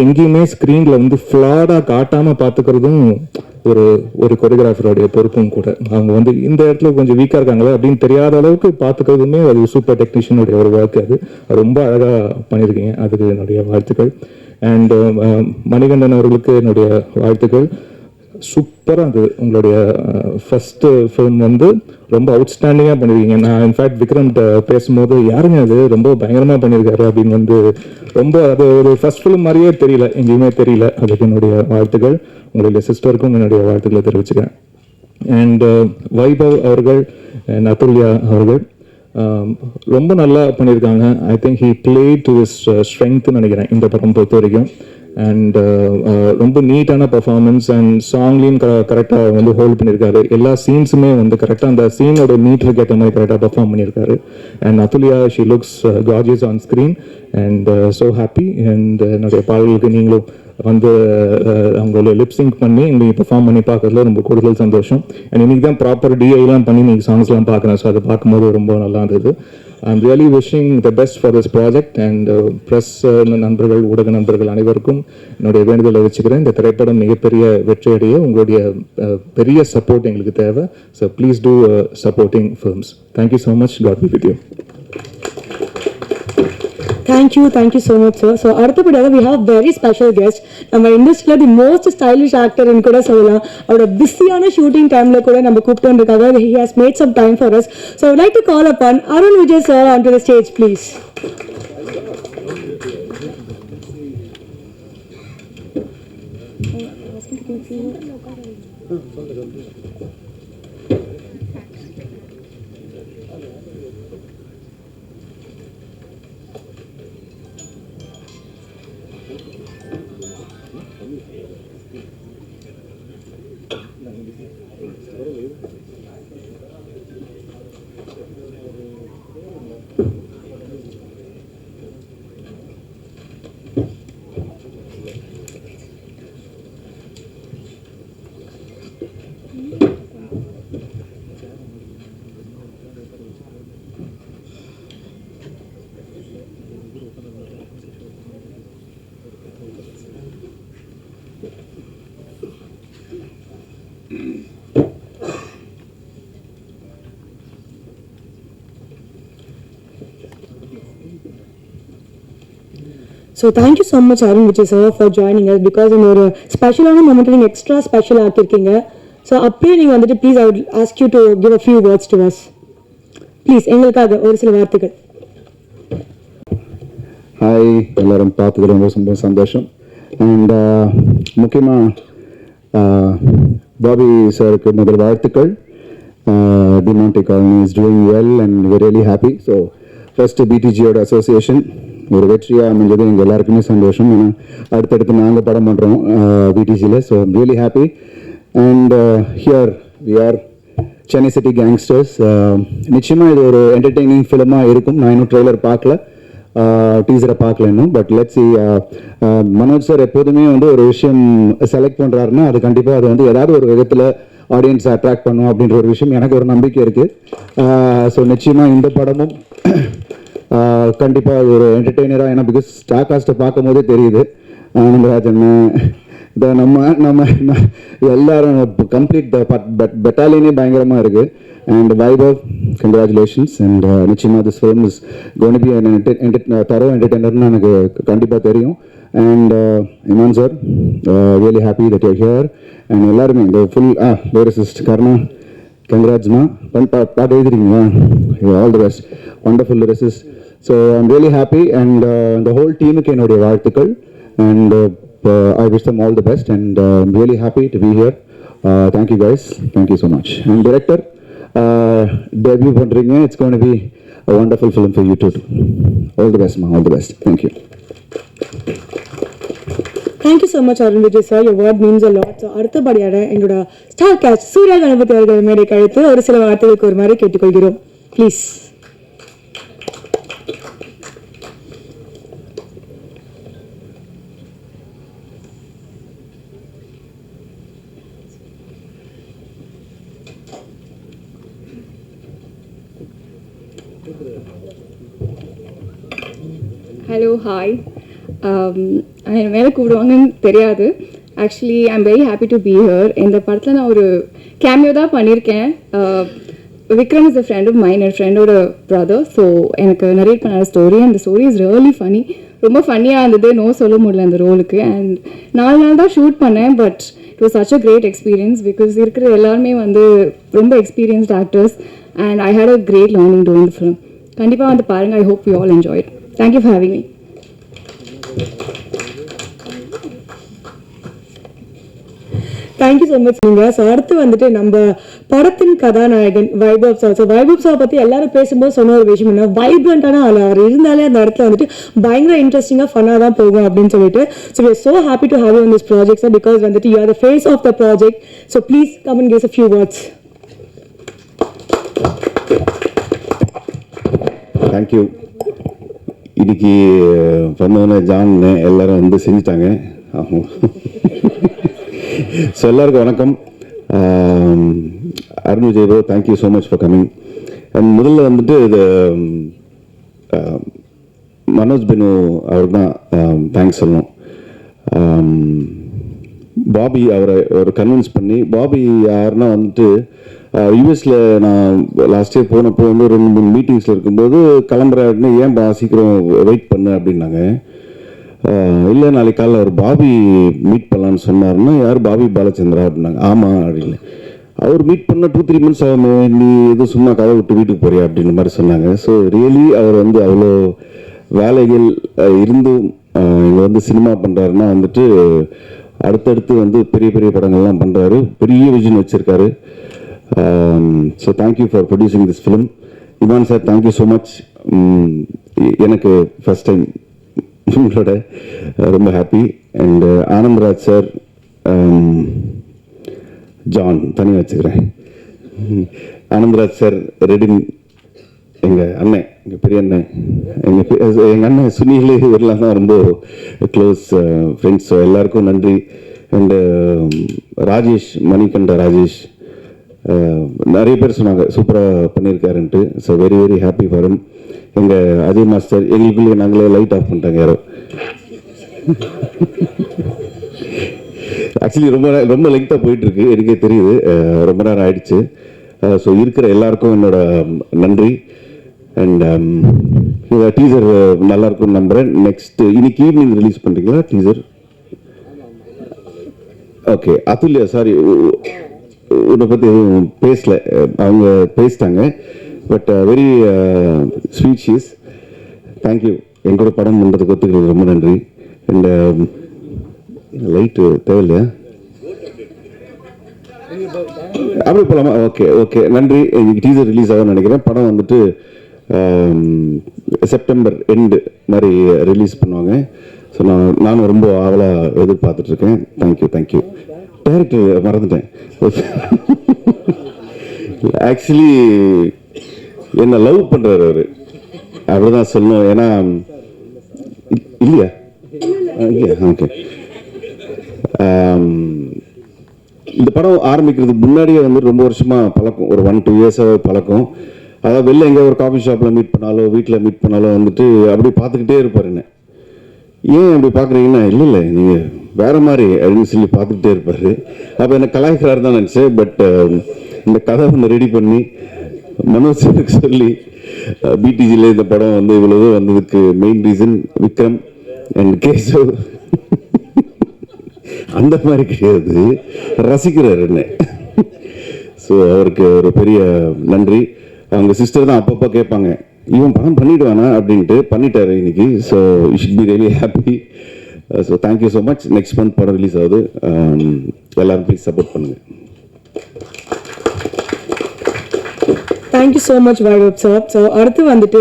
எங்கேயுமே ஸ்க்ரீனில் வந்து ஃப்ளாடாக காட்டாமல் பார்த்துக்கிறதும் ஒரு கொரியோகிராஃபருடைய பொறுப்பும் கூட. அவங்க வந்து இந்த இடத்துல கொஞ்சம் வீக்காக இருக்காங்களே அப்படின்னு தெரியாத அளவுக்கு பார்த்துக்கிறதுமே அது சூப்பர் டெக்னீஷியனுடைய ஒரு ஒர்க். அது ரொம்ப அழகாக பண்ணியிருக்கீங்க, அதுக்கு என்னுடைய வாழ்த்துக்கள். அண்ட் மணிகண்டன் அவர்களுக்கு என்னுடைய வாழ்த்துக்கள். சூப்பராக இருந்தது உங்களுடைய ஃபஸ்ட்டு ஃபிலிம் வந்து ரொம்ப அவுட்ஸ்டாண்டிங்காக பண்ணியிருக்கீங்க. நான் இன்ஃபேக்ட் விக்ரம்கிட்ட பேசும்போது யாருங்க அது ரொம்ப பயங்கரமாக பண்ணியிருக்காரு அப்படின்னு வந்து ரொம்ப அது ஒரு ஃபஸ்ட் ஃபிலிம் மாதிரியே தெரியல, எங்கேயுமே தெரியல. அதுக்கு என்னுடைய வாழ்த்துக்கள். உங்களுடைய சிஸ்டருக்கும் என்னுடைய வாழ்த்துக்களை தெரிவிச்சுக்கிறேன். அண்ட் வைபவ் அவர்கள் அண்ட் அதுல்யா அவர்கள் ரொம்ப நல்லா பண்ணியிருக்காங்க. I think he play to his ஸ்ட்ரெங்க்னு நினைக்கிறேன் இந்த படம் பொறுத்த வரைக்கும். அண்ட் ரொம்ப நீட்டான பர்ஃபார்மன்ஸ் அண்ட் சாங்லேயும் கரெக்டாக வந்து ஹோல்ட் பண்ணியிருக்காரு. எல்லா சீன்ஸுமே வந்து கரெக்டாக அந்த சீனோட மீட்டருக்கு ஏற்ற மாதிரி கரெக்டாக பர்ஃபார்ம் பண்ணியிருக்காரு. And Athulya, she looks gorgeous on screen and so happy. And என்னுடைய பாடல்களுக்கு நீங்களும் வந்து அவங்களோட லிப்சிங் பண்ணி நீங்கள் பெர்ஃபார்ம் பண்ணி பார்க்கறதுல ரொம்ப கூடுதல் சந்தோஷம். அண்ட் இன்னைக்கு தான் ப்ராப்பர் டிஐலாம் பண்ணி நீங்கள் சாங்ஸ்லாம் பார்க்குறேன். ஸோ அதை பார்க்கும்போது ரொம்ப நல்லா இருந்தது. I am really wishing the best for this project. And press நண்பர்கள், ஊடக நண்பர்கள் அனைவருக்கும் என்னுடைய வேண்டுதலை வச்சுக்கிறேன். இந்த திரைப்படம் மிகப்பெரிய வெற்றியடைய உங்களுடைய பெரிய சப்போர்ட் எங்களுக்கு தேவை. So please do supporting films. Thank you so much. God be with you. Thank you so much, sir. So அடுத்தபடியாக we have a very special guest. நம்ம இண்டஸ்ட்ரியில் தி மோஸ்ட் ஸ்டைலிஷ் ஆக்டர்னு கூட சொல்லலாம். அவரோட பிஸியான ஷூட்டிங் டைமில் கூட நம்ம கூப்பிட்டு வந்திருக்காங்க. he has made some time for us. So I would like to call upon Arun Vijay sir onto the stage, please. So thank you so much Arun Vijay sir for joining us because in ஒரு ஸ்பெஷலான மொமெண்ட் நீங்க எக்ஸ்ட்ரா ஸ்பெஷல் ஆக்கியிருக்கீங்க. ஸோ அப்படியே நீங்கள் வந்துட்டு please I would ask you to give a few words to us please, எங்களுக்காக ஒரு சில வார்த்தைகள். ஹாய், எல்லோரும் பார்த்தது ரொம்ப சந்தோஷம். அண்ட் முக்கியமாக பாபி சாருக்கு முதல் வாழ்த்துக்கள். Demonte Colony is doing well and we're really happy. So first பிடிஜியோட அசோசியேஷன் ஒரு வெற்றியாக அமைஞ்சது எங்கள் எல்லாருக்குமே சந்தோஷம். ஏன்னா அடுத்தடுத்து நாங்கள் படம் பண்ணுறோம் பிடிஜியில். So really happy. And here we are Chennai city Gangsters. நிச்சயமாக இது ஒரு என்டர்டெய்னிங் ஃபிலிமாக இருக்கும். நான் இன்னும் ட்ரெய்லர் பார்க்கல, டீசரை பார்க்கல இன்னும். But let's see. Manoj sir எப்போதுமே வந்து ஒரு விஷயம் செலக்ட் பண்ணுறாருன்னா அது கண்டிப்பாக அது வந்து ஏதாவது ஒரு விதத்தில் ஆடியன்ஸை அட்ராக்ட் பண்ணும் அப்படின்ற ஒரு விஷயம் எனக்கு ஒரு நம்பிக்கை இருக்குது. ஸோ நிச்சயமாக இந்த படமும் கண்டிப்பாக ஒரு என்டர்டெய்னராக, ஏன்னா பிகாஸ் ஸ்டார் காஸ்ட்டை பார்க்கும் போதே தெரியுது. ஆனந்தராஜன், இந்த நம்ம எல்லாரும் கம்ப்ளீட் பெட்டாலியனே பயங்கரமாக இருக்குது. And Vaibhav, congratulations. அண்ட் நிச்சயமாக this film is gonna be thorough என்டர்டெய்னர்னு எனக்கு கண்டிப்பாக தெரியும். And Imman sir, really happy that you here. And எல்லாருமே இந்த ஃபுல் லிரிசிஸ்ட் கர்ணா, கங்க்ராட்ஸ்மா. பாட்டு எழுதுறீங்களா? All the best, wonderful lyricist. So I'm really happy. And இந்த ஹோல் டீமுக்கு என்னுடைய வாழ்த்துக்கள். And I wish them all the best, and I'm really happy to be here. Thank you guys. Thank you so much. And director, debut பண்றீங்க. It's going to be a wonderful film for you too. All the best, ma. All the best. Thank you. Thank you so much, Arun Vijay sir. Your word means a lot. So அடுத்தபடியாக எங்களோட ஸ்டார் கேஸ்ட் சூர்யா கணபதி அவர்கள் மேடைக்கு அழைத்து ஒரு சில வார்த்தைகளுக்கு ஒரு மாதிரி கேட்டுக்கொள்கிறோம். ப்ளீஸ். Hello, hi. மேலே கூப்பிடுவாங்கன்னு தெரியாது. Actually I am very happy to be here. இந்த படத்தில் நான் ஒரு கேமியோ தான் பண்ணியிருக்கேன். Vikram is a friend of mine, என் ஃப்ரெண்டோட பிரதர். ஸோ எனக்கு நரேட் பண்ண ஸ்டோரி, அந்த ஸ்டோரி இஸ் ரியலி ஃபனி. ரொம்ப ஃபன்னியாக இருந்தது. நோ சொல்ல முடியல அந்த ரோலுக்கு. அண்ட் 4 நாள் தான் ஷூட் பண்ணேன். But it was such a great experience because இருக்கிற எல்லாருமே வந்து ரொம்ப experienced actors. And I had a great learning doing the film. கண்டிப்பாக வந்து பாருங்கள். I hope you all enjoy it. Thank you for having me. Thank you so much. நீங்கள் ஸோ அடுத்து வந்துட்டு நம்ம படத்தின் கதாநாயகன் Vaibhav sir. So Vaibhav sir பற்றி எல்லாரும் பேசும்போது சொன்ன ஒரு விஷயம் என்ன, வைப்ரண்டான ஆள். அவர் இருந்தாலே அந்த இடத்துல வந்துட்டு பயங்கர இன்ட்ரெஸ்டிங்காக ஃபன்னாக தான் போகும் அப்படின்னு சொல்லிட்டு. So we are so happy to have you on this project sir, because வந்துட்டு you are the face of the project. So please come and give us a few words. Thank you. இன்னைக்கு பண்ணோன்னே ஜான் எல்லாரும் வந்து செஞ்சுட்டாங்க. ஆமாம். ஸோ எல்லாருக்கும் வணக்கம். Arun Vijay bro, thank you so much for coming. And முதல்ல வந்துட்டு இது மனோஜ் பெனு அவருக்கு தான் தேங்க்ஸ் சொல்லணும். பாபி அவரை ஒரு கன்வின்ஸ் பண்ணி, பாபி யாருன்னா வந்துட்டு யூஎஸில் நான் லாஸ்ட் இயர் போனப்போ வந்து 2-3 மீட்டிங்ஸில் இருக்கும்போது கிளம்புறாருன்னு, ஏன் சீக்கிரம் வெயிட் பண்ணு அப்படின்னாங்க. இல்லை நாளைக்கு காலையில் அவர் பாபி மீட் பண்ணலான்னு சொன்னார்னா, யார் பாபி பாலச்சந்திரா அப்படின்னாங்க. ஆமாம் அப்படின்னு. அவர் மீட் பண்ண 2-3 months ஆகும், நீ எதுவும் சும்மா கதை விட்டு வீட்டுக்கு போறியா அப்படின்ற மாதிரி சொன்னாங்க. ஸோ ரியலி அவர் வந்து அவ்வளோ வேலைகள் இருந்தும் இங்கே வந்து சினிமா பண்ணுறாருன்னா வந்துட்டு அடுத்தடுத்து வந்து பெரிய பெரிய படங்கள்லாம் பண்ணுறாரு. பெரிய விஷன் வச்சுருக்காரு. So thank you for producing this film. Imman sir, thank you so much. எனக்கு ஃபஸ்ட் டைம் உங்களோட ரொம்ப happy. And Anandraj sir, John தனியாக வச்சுக்கிறேன். ஆனந்த்ராஜ் சார், ரெடின், எங்கள் அண்ணன், எங்கள் பெரிய அண்ணன், எங்கள் அண்ணன் சுனில், இவரெல்லாம் தான் ரொம்ப க்ளோஸ் ஃப்ரெண்ட்ஸ். ஸோ எல்லாருக்கும் நன்றி. அண்டு ராஜேஷ், மணிகண்ட ராஜேஷ், நிறைய பேர் சொன்னாங்க சூப்பராக பண்ணியிருக்காருன்ட்டு. So very very happy for him. எங்கள் அஜய் மாஸ்டர், எங்களுக்குள்ளே நாங்களே லைட் ஆஃப் பண்ணிட்டாங்க யாரோ. ஆக்சுவலி ரொம்ப லெங்க்தாக போயிட்டுருக்கு, எனக்கே தெரியுது. ரொம்ப நேரம் ஆயிடுச்சு. ஸோ இருக்கிற எல்லாருக்கும் என்னோட நன்றி. அண்ட் டீசர் நல்லாயிருக்கும்னு நம்புகிறேன். நெக்ஸ்ட் இன்னைக்கு ஈவினிங் ரிலீஸ் பண்ணுறீங்களா டீசர்? ஓகே. அதுல்யா, சாரி, உன்னை பற்றி எதுவும் பேசல, அவங்க பேசிட்டாங்க. But very sweet she's. Thank you. எங்களோட படம் பண்ணுறதுக்கு ஒத்துக்கிறது ரொம்ப நன்றி. அண்ட் லைட்டு தேவையில்லையா? அப்படி போகலாமா? ஓகே ஓகே, நன்றி. இன்னைக்கு டீசர் ரிலீஸ் ஆகும்னு நினைக்கிறேன். படம் வந்துட்டு செப்டம்பர் எண்டு மாதிரி ரிலீஸ் பண்ணுவாங்க. ஸோ நானும் ரொம்ப ஆவலாக எதிர்பார்த்துட்ருக்கேன். தேங்க்யூ. டைரக்டர் மறந்துட்டேன். ஆக்சுவலி என்ன லவ் பண்ணுறாரு அவர், அப்படிதான் சொல்லணும். ஏன்னா இல்லையா? ஓகே. இந்த படம் ஆரம்பிக்கிறதுக்கு முன்னாடியே வந்து ரொம்ப வருஷமாக பழக்கம், ஒரு 1-2 இயர்ஸாக பழக்கம். அதாவது வெளில எங்கே ஒரு காஃபி ஷாப்பில் மீட் பண்ணாலோ வீட்டில் மீட் பண்ணாலோ வந்துட்டு அப்படி பார்த்துக்கிட்டே இருப்பார் என்ன. ஏன் அப்படி பார்க்குறீங்கன்னா, இல்லை நீங்கள் வேறு மாதிரி அப்படின்னு சொல்லி பார்த்துக்கிட்டே இருப்பார். அப்போ எனக்கு கலாய்க்கிறாரு தான் நினச்சேன். பட் இந்த கதை ஒன்று ரெடி பண்ணி மனோஜ் சொல்லி பிடிஜியில் இந்த படம் வந்து இவ்வளவு வந்ததுக்கு main reason Vikram and Keshav. அந்த மாதிரி கிடையாது, ரசிக்கிறார் என்ன. ஸோ அவருக்கு ஒரு பெரிய நன்றி. அவங்க சிஸ்டர் தான் அப்பப்போ கேட்பாங்க, இவன் படம் பண்ணிடுவானா அப்படின்ட்டு. பண்ணிட்டாரு இன்னைக்கு. So you should be really happy. So thank you so much. Next month படம் ரிலீஸ் ஆகுது. எல்லாரும் ப்ளீஸ் சப்போர்ட் பண்ணுங்கள். Thank you so much Vairab sir. So அடுத்து வந்துட்டு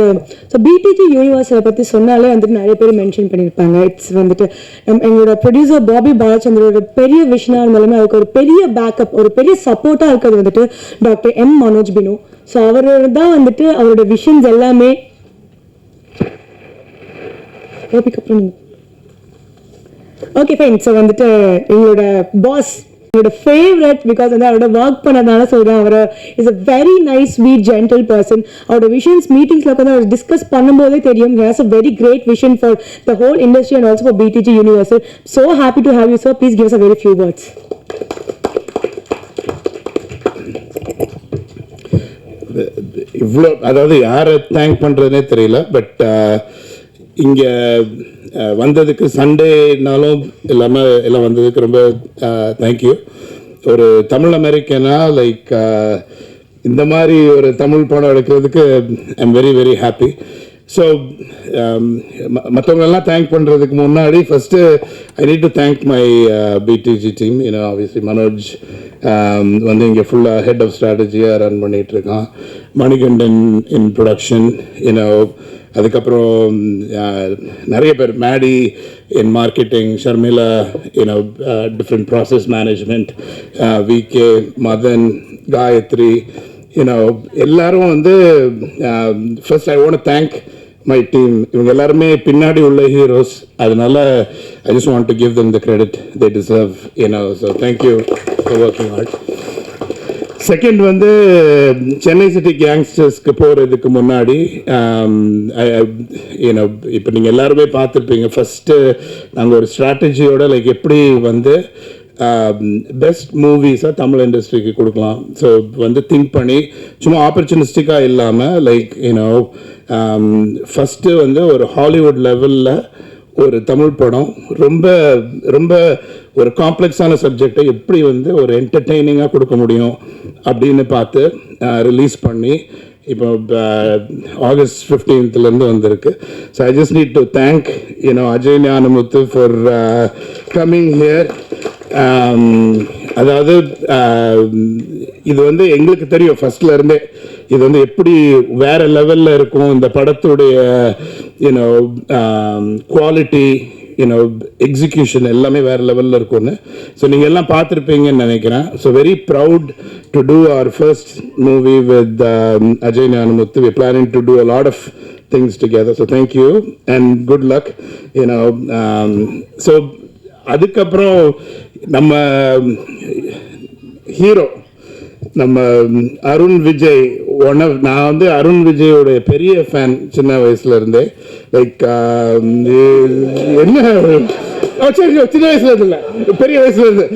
ஸோ பிடிஜி யூனிவர்ஸை பற்றி சொன்னாலே வந்துட்டு நிறைய பேர் மென்ஷன் பண்ணியிருப்பாங்க. இட்ஸ் வந்துட்டு எங்களோட ப்ரொடியூசர் பாபி பாலச்சந்திரோட பெரிய விஷனாக இருந்தாலுமே அதுக்கு ஒரு பெரிய பேக்கப், ஒரு பெரிய சப்போர்ட்டாக இருக்கிறது வந்துட்டு doctor M Manoj Binu. So அவரோட தான் வந்துட்டு அவரோட விஷன்ஸ் எல்லாமே. Okay fine. ஸோ வந்துட்டு எங்களோட பாஸ், என்னோட ஃபேவரட், பிகாஸ் வந்து அவரோட ஒர்க் பண்ணதுனால சொல்கிறேன். அவர் is a very nice sweet gentle person. அவரோட விஷன்ஸ் மீட்டிங்ஸில் உட்காந்து அவர் டிஸ்கஸ் பண்ணும்போதே தெரியும். He has a very great vision for the whole industry and also for PTG Universal. So happy to have you sir. Please give us a very few words. இவ்வளோ, அதாவது யாரை தேங்க் பண்ணுறதுனே தெரியல. பட் இங்கே வந்ததுக்கு சண்டேனாலும் எல்லாம் வந்ததுக்கு ரொம்ப தேங்க்யூ. ஒரு தமிழ் அமெரிக்கனா லைக் இந்த மாதிரி ஒரு தமிழ் படம் எடுக்கிறதுக்கு I am very very happy. So மற்றவங்களெல்லாம் தேங்க் பண்ணுறதுக்கு முன்னாடி first I need to thank my PTG team. You know obviously Manoj வந்து இங்கே ஃபுல்லாக ஹெட் ஆஃப் ஸ்ட்ராட்டஜியாக ரன் பண்ணிகிட்ருக்கான். Manikandan in production, you know. அதுக்கப்புறம் நிறைய பேர், Maddy in marketing, Sharmila you know different process management, VK, Madhan, Gayathri, you know எல்லாரும் வந்து first I want to thank my team. இவங்க எல்லாருமே பின்னாடி உள்ள ஹீரோஸ். அதனால I just want to give them the credit they deserve, you know. So thank you for working hard. Second வந்து சென்னை சிட்டி கேங்ஸ்டர்ஸ்க்கு போகிறதுக்கு முன்னாடி யூனோ இப்போ நீங்கள் எல்லாருமே பார்த்துருப்பீங்க. ஃபஸ்ட்டு நாங்கள் ஒரு ஸ்ட்ராட்டஜியோட லைக் எப்படி வந்து பெஸ்ட் மூவிஸாக தமிழ் இண்டஸ்ட்ரிக்கு கொடுக்கலாம். ஸோ வந்து திங்க் பண்ணி சும்மா ஆப்பர்ச்சுனிஸ்டிக்காக இல்லாமல் லைக் யூனோ ஃபஸ்ட்டு வந்து ஒரு ஹாலிவுட் லெவலில் ஒரு தமிழ் படம் ரொம்ப ரொம்ப ஒரு காம்ப்ளெக்ஸான சப்ஜெக்டை எப்படி வந்து ஒரு என்டர்டெய்னிங்காக கொடுக்க முடியும் அப்படின்னு பார்த்து ரிலீஸ் பண்ணி இப்போ ஆகஸ்ட் 15th வந்திருக்கு. So I just need to thank you know Ajay Gnanamuthu for coming here. அதாவது இது வந்து எங்களுக்கு தெரியும் ஃபர்ஸ்ட்ல இருந்தே இது வந்து எப்படி வேற லெவல்ல இருக்கும் இந்த படத்துடைய யூனோ குவாலிட்டி, யூனோ எக்ஸிக்யூஷன் எல்லாமே வேற லெவல்ல இருக்கும்னு. ஸோ நீங்கள் எல்லாம் பார்த்துருப்பீங்கன்னு நினைக்கிறேன். So very proud to do our first movie with Ajay Gnanamuthu. We planning to do a lot of things together. So thank you and good luck, you know. So அதுக்கப்புறம் நம்ம ஹீரோ நம்ம அருண் விஜய். நான் வந்து அருண் விஜயோடைய பெரிய ஃபேன் சின்ன வயசுல இருந்தே. லைக் என்ன சரி சின்ன வயசுல இருந்து இல்லை, பெரிய வயசுல இருந்து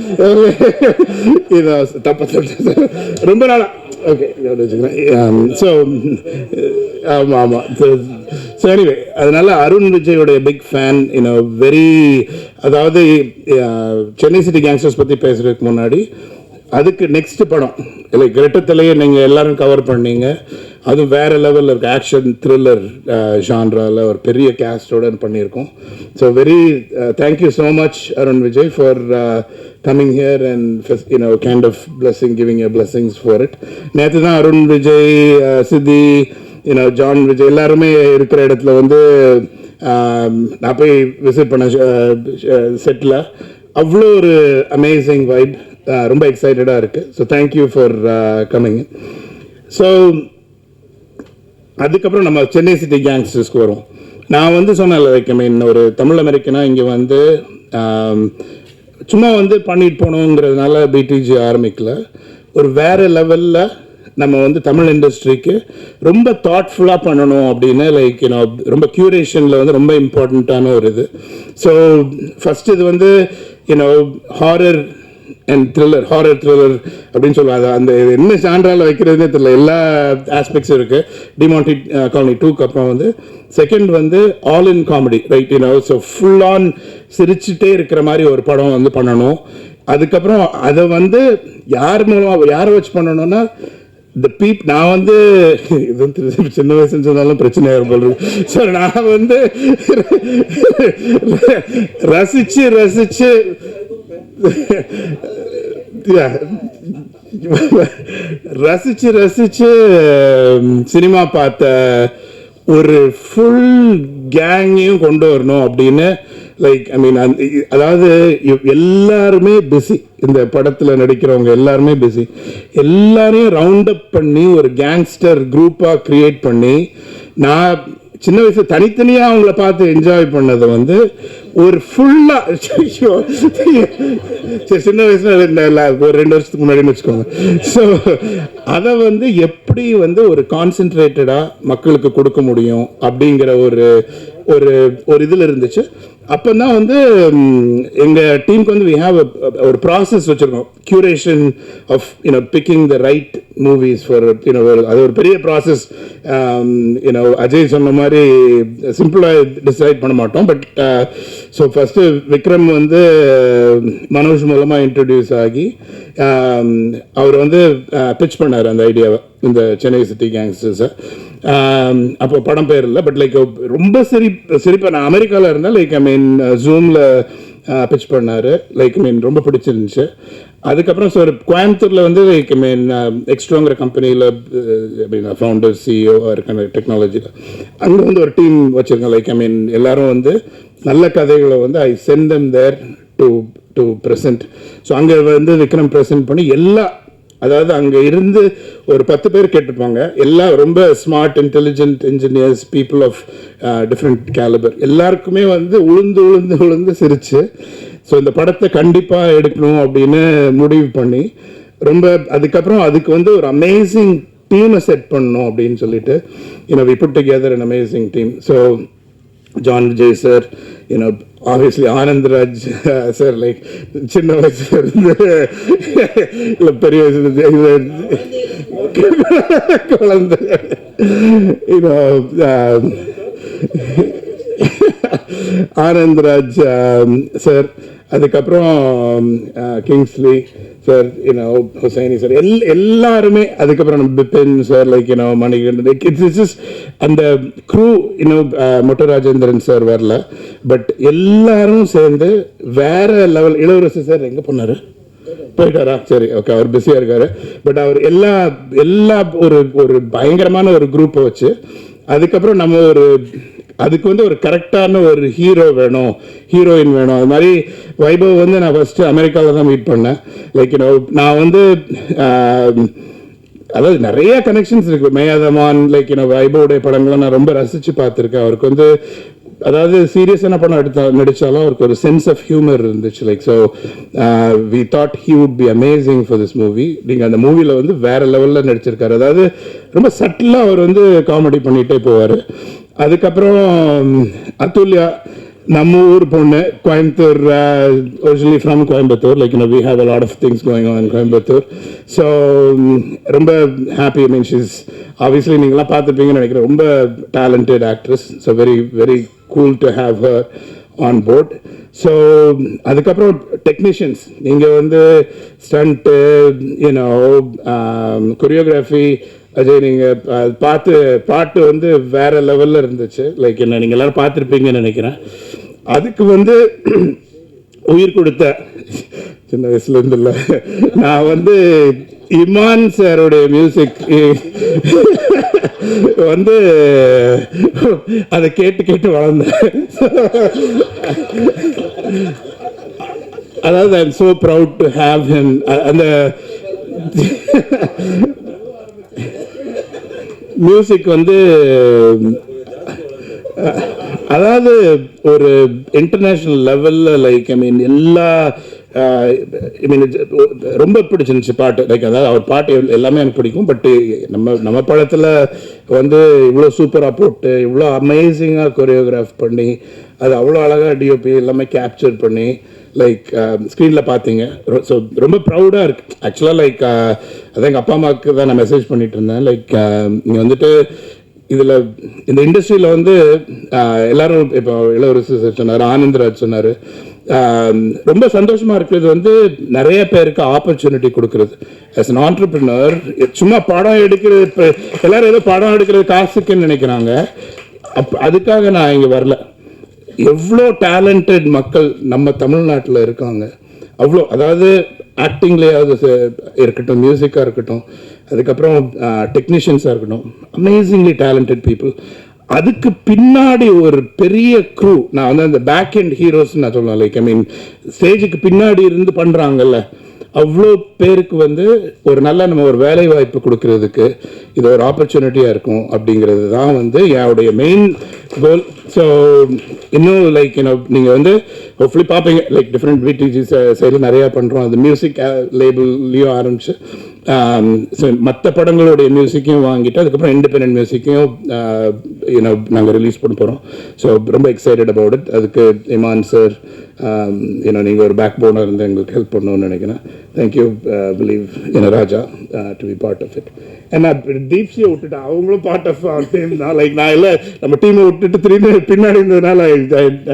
இதை தப்ப சொல்லிட்டு ரொம்ப நாளா. ஓகே வச்சுக்கிறேன். ஸோ ஆமாம் ஆமாம். ஸோ எனிவே அதனால அருண் விஜயோடைய பிக் ஃபேன். யூனோ வெரி, அதாவது சென்னை சிட்டி கேங்ஸ்டர்ஸ் பற்றி பேசுறதுக்கு முன்னாடி அதுக்கு நெக்ஸ்ட் படம் லைக் ரெட்டத்திலேயே நீங்கள் எல்லாரும் கவர் பண்ணீங்க. அதுவும் வேற லெவலில் இருக்கு. ஆக்ஷன் த்ரில்லர் ஜான்ராவில் ஒரு பெரிய கேஸ்டோட பண்ணியிருக்கோம். So very thank you so much Arun Vijay for coming here and you know kind of blessing, giving a blessings for it. நேற்று தான் அருண் விஜய், சித்தி, யூனோ ஜான் விஜய் எல்லாருமே இருக்கிற இடத்துல வந்து நான் போய் விசிட் பண்ண செட்டில். அவ்வளோ ஒரு அமேசிங் வைப். ரொம்ப எக்ஸைட்டடாக இருக்குது. So thank you for coming. So அதுக்கப்புறம் நம்ம சென்னை சிட்டி கேங்ஸ்டர்ஸ்க்கு வரும். நான் வந்து சொன்னேன் லைக் ஐ மீன் ஒரு தமிழ் அமெரிக்கனாக இங்கே வந்து சும்மா வந்து பண்ணிட்டு போனோங்கிறதுனால பிடிஜி ஆரம்பிக்கல. ஒரு வேறு லெவலில் நம்ம வந்து தமிழ் இண்டஸ்ட்ரிக்கு ரொம்ப தாட்ஃபுல்லாக பண்ணணும் அப்படின்னு லைக் யூனோ ரொம்ப க்யூரேஷனில் வந்து ரொம்ப இம்பார்ட்டண்ட்டான ஒரு இது. ஸோ ஃபஸ்ட் இது வந்து யூனோ ஹாரர் அண்ட் த்ரில்லர் அப்படின்னு சொல்லுவாங்க. அந்த என்ன ஜான்ரால வைக்கிறதுனே தெரியல, எல்லா ஆஸ்பெக்ட்ஸும் இருக்குது. டிமாண்டி காலனி 2க்கு அப்புறம் வந்து செகண்ட் வந்து all in comedy, right? You know so full on சிரிச்சுட்டே இருக்கிற மாதிரி ஒரு படம் வந்து பண்ணணும். அதுக்கப்புறம் அதை வந்து யாரை வச்சு பண்ணணும்னா நான் வந்து இது சின்ன வயசுன்னு சொன்னாலும் பிரச்சனையாக இருக்கும். ஸோ நான் வந்து ரசிச்சு சினிமா பார்த்த ஒரு ஃபுல் கேங்கையும் கொண்டு வரணும் அப்படின்னு லைக் ஐ மீன் அதாவது எல்லாருமே பிஸி, இந்த படத்தில் நடிக்கிறவங்க எல்லாருமே பிஸி, எல்லாரையும் ரவுண்ட் அப் பண்ணி ஒரு கேங்ஸ்டர் குரூப்பாக கிரியேட் பண்ணி நான் சின்ன வயசு தனித்தனியாக அவங்கள பார்த்து என்ஜாய் பண்ணதை வந்து ஒரு ஃபுல்லாக சின்ன வயசுல ஒரு 2 வருஷத்துக்கு முன்னாடின்னு வச்சுக்கோங்க. ஸோ அதை வந்து எப்படி வந்து ஒரு கான்சென்ட்ரேட்டடாக மக்களுக்கு கொடுக்க முடியும் அப்படிங்கிற ஒரு ஒரு ஒரு இதில் இருந்துச்சு. அப்போ தான் வந்து எங்கள் டீமுக்கு வந்து வி ஹாவ் ஒரு ப்ராசஸ் வச்சுருக்கோம், curation of picking the right movies for அது ஒரு பெரிய ப்ராசஸ். அஜய் சொன்ன மாதிரி சிம்பிளாக டிசைட் பண்ண மாட்டோம். பட் ஸோ ஃபஸ்ட்டு விக்ரம் வந்து மனோஜ் மூலமாக இன்ட்ரடியூஸ் ஆகி அவர் வந்து பிச் பண்ணார் அந்த ஐடியாவை, இந்த சென்னை சிட்டி கேங்ஸ்டர்ஸை. அப்போ படம் பேர் இல்லை, பட் லைக் ரொம்ப சிரிப்பாக நான் அமெரிக்காவில் இருந்தேன். லைக் ஐ மீன் ஜூமில் பிச் பண்ணார். லைக் ஐ மீன் ரொம்ப பிடிச்சிருந்துச்சு. அதுக்கப்புறம் சார் கோயம்புத்தூரில் வந்து லைக் ஐ மீன் எக்ஸ்ட்ரோங்கிற கம்பெனியில் ஃபவுண்டர் சிஇஓ இருக்க டெக்னாலஜியில் அங்கே வந்து ஒரு டீம் வச்சுருக்கேன். லைக் ஐ மீன் எல்லாரும் வந்து நல்ல கதைகளை வந்து I sent them there to present. So அங்கே வந்து விக்ரம் ப்ரெசென்ட் பண்ணி அதாவது அங்கே இருந்து ஒரு 10 பேர் கேட்டுப்பாங்க, எல்லாம் ரொம்ப smart intelligent engineers, people of different calibre, எல்லாருக்குமே வந்து உளுந்து சிரிச்சு ஸோ இந்த படத்தை கண்டிப்பாக எடுக்கணும் அப்படின்னு முடிவு பண்ணி அதுக்கப்புறம் அதுக்கு வந்து ஒரு அமேசிங் டீமை செட் பண்ணணும் அப்படின்னு சொல்லிட்டு we put together an amazing team. So John Vijay sir, obviously Anand Raj sir, like சின்ன வயசுல இருந்து இல்லை பெரிய வயசுல குழந்தை ஆனந்த் ராஜ் சார், அதுக்கப்புறம் கிங்ஸ்லி சார், ஹுசைனி சார், எல்லாருமே, அதுக்கப்புறம் Bipin sir, like Manikandan, like it's அந்த க்ரூ மொட்ட ராஜேந்திரன் சார் வரல, பட் எல்லாரும் சேர்ந்து வேற லெவல். இளவரசி சார் எங்கே போனாரு? போயிட்டாரா? சரி, ஓகே, அவர் பிஸியாக இருக்காரு. பட் அவர் எல்லா ஒரு பயங்கரமான ஒரு குரூப்பை வச்சு அதுக்கப்புறம் நம்ம அதுக்கு வந்து ஒரு கரெக்டான ஒரு ஹீரோ வேணும், ஹீரோயின் வேணும். அது மாதிரி வைபவ் வந்து நான் ஃபஸ்ட்டு அமெரிக்காவில் தான் மீட் பண்ணேன். லைக் நான் வந்து அதாவது நிறைய கனெக்ஷன்ஸ் இருக்குது. மேயாதமான், லைக் வைபவுடைய படங்களை நான் ரொம்ப ரசித்து பார்த்துருக்கேன். அவருக்கு வந்து அதாவது சீரியஸான படம் நடித்தாலும் அவருக்கு ஒரு சென்ஸ் ஆஃப் ஹியூமர் இருந்துச்சு. Like so we thought he would be amazing for this movie. நீங்கள் அந்த மூவியில் வந்து வேறு லெவலில் நடிச்சிருக்காரு. அதாவது ரொம்ப சட்டிலாக அவர் வந்து காமெடி பண்ணிகிட்டே போவார். அதுக்கப்புறம் அதுல்யா, நம்ம ஊர் பொண்ணு, Coimbatore, originally from Coimbatore. Like we have a lot of things going on in Coimbatore. So ரொம்ப happy. I mean she's obviously நீங்களாம் பார்த்துருப்பீங்கன்னு நினைக்கிறேன். ரொம்ப talented actress. So very very cool to have her on board. So அதுக்கப்புறம் டெக்னீஷியன்ஸ், நீங்கள் வந்து ஸ்டண்ட்டு, கொரியோகிராஃபி, அஜய் நீங்கள் பாட்டு வந்து வேற லெவலில் இருந்துச்சு. லைக் நீங்கள் எல்லாரும் பார்த்துருப்பீங்கன்னு நினைக்கிறேன். அதுக்கு வந்து உயிர் கொடுத்த, சின்ன வயசுலேருந்து இல்லை, நான் வந்து இமான் சாரோடைய மியூசிக் வந்து அதை கேட்டு வளர்ந்தேன். அதாவது I am so proud to have him. அந்த மியூசிக் வந்து அதாவது ஒரு இன்டர்நேஷ்னல் லெவலில், லைக் ஐ மீன் எல்லா ஐ மீன் ரொம்ப பிடிச்சிருந்துச்சு பாட்டு. லைக் அதாவது அவர் பாட்டு எல்லாமே எனக்கு பிடிக்கும். பட்டு நம்ம படத்தில் வந்து இவ்வளோ சூப்பராக போட்டு, இவ்வளோ அமேசிங்காக கொரியோகிராஃப் பண்ணி, அது அவ்வளோ அழகாக டிஓபி எல்லாமே கேப்சர் பண்ணி லைக் ஸ்க்ரீனில் பார்த்தீங்க. ஸோ ரொம்ப ப்ரௌடாக இருக்குது ஆக்சுவலாக. லைக் அதான் எங்கள் அப்பா அம்மாவுக்கு தான் நான் மெசேஜ் பண்ணிட்டு இருந்தேன். லைக் நீங்கள் வந்துட்டு இதில் இந்த இண்டஸ்ட்ரியில் வந்து எல்லாரும் இப்போ இளவரசி சொன்னார், ஆனந்தராஜ் சொன்னார், ரொம்ப சந்தோஷமாக இருக்கிறது வந்து நிறைய பேருக்கு ஆப்பர்ச்சுனிட்டி கொடுக்குறது. ஆஸ் அன் ஆண்டர்பிரினர் சும்மா படம் எடுக்கிறது, இப்போ எல்லாரும் ஏதோ படம் எடுக்கிறது காசுக்குன்னு நினைக்கிறாங்க. அதுக்காக நான் இங்கே வரல. எவ்வளோ டேலண்டட் மக்கள் நம்ம தமிழ்நாட்டில் இருக்காங்க, அவ்வளோ. அதாவது ஆக்டிங்லேயாவது இருக்கட்டும், மியூசிக்காக இருக்கட்டும், அதுக்கப்புறம் டெக்னீஷியன்ஸாக இருக்கட்டும், அமேசிங்லி டேலண்டட் பீப்புள். அதுக்கு பின்னாடி ஒரு பெரிய க்ரூ. நான் வந்து அந்த பேக் அண்ட் ஹீரோஸ் நான் சொல்லுவேன். லைக் ஐ மீன் ஸ்டேஜுக்கு பின்னாடி இருந்து பண்ணுறாங்கல்ல, அவ்வளோ பேருக்கு வந்து ஒரு நல்ல நம்ம ஒரு வேலை வாய்ப்பு கொடுக்கறதுக்கு இது ஒரு ஆப்பர்ச்சுனிட்டியாக இருக்கும் அப்படிங்கிறது தான் வந்து என்னுடைய மெயின் கோல். ஸோ இன்னும் லைக் நீங்கள் வந்து ஹோப்ஃபுல்லி பார்ப்பீங்க. லைக் டிஃப்ரெண்ட் பிடிஜி சைடில் நிறையா பண்ணுறோம். அது மியூசிக் லேபிள்லேயும் ஆரம்பிச்சு ஸோ மற்ற படங்களுடைய மியூசிக்கையும் வாங்கிட்டு அதுக்கப்புறம் இண்டிபெண்டன்ட் மியூசிக்கையும் நாங்கள் ரிலீஸ் பண்ண போகிறோம். ஸோ ரொம்ப எக்ஸைட்டட் அபவுட் இட். அதுக்கு இமான் சார் நீங்கள் ஒரு பேக் போனாக இருந்து எங்களுக்கு ஹெல்ப் பண்ணணும்னு நினைக்கிறேன். Thank you believe Raja to be part of it. ஏன்னா தீப்ஸியை விட்டுட்டு அவங்களும் பார்ட் ஆஃப் டீம் தான். லைக் நான் இல்லை நம்ம டீமை விட்டுட்டு திரும்பி பின்னாடி இருந்ததுனால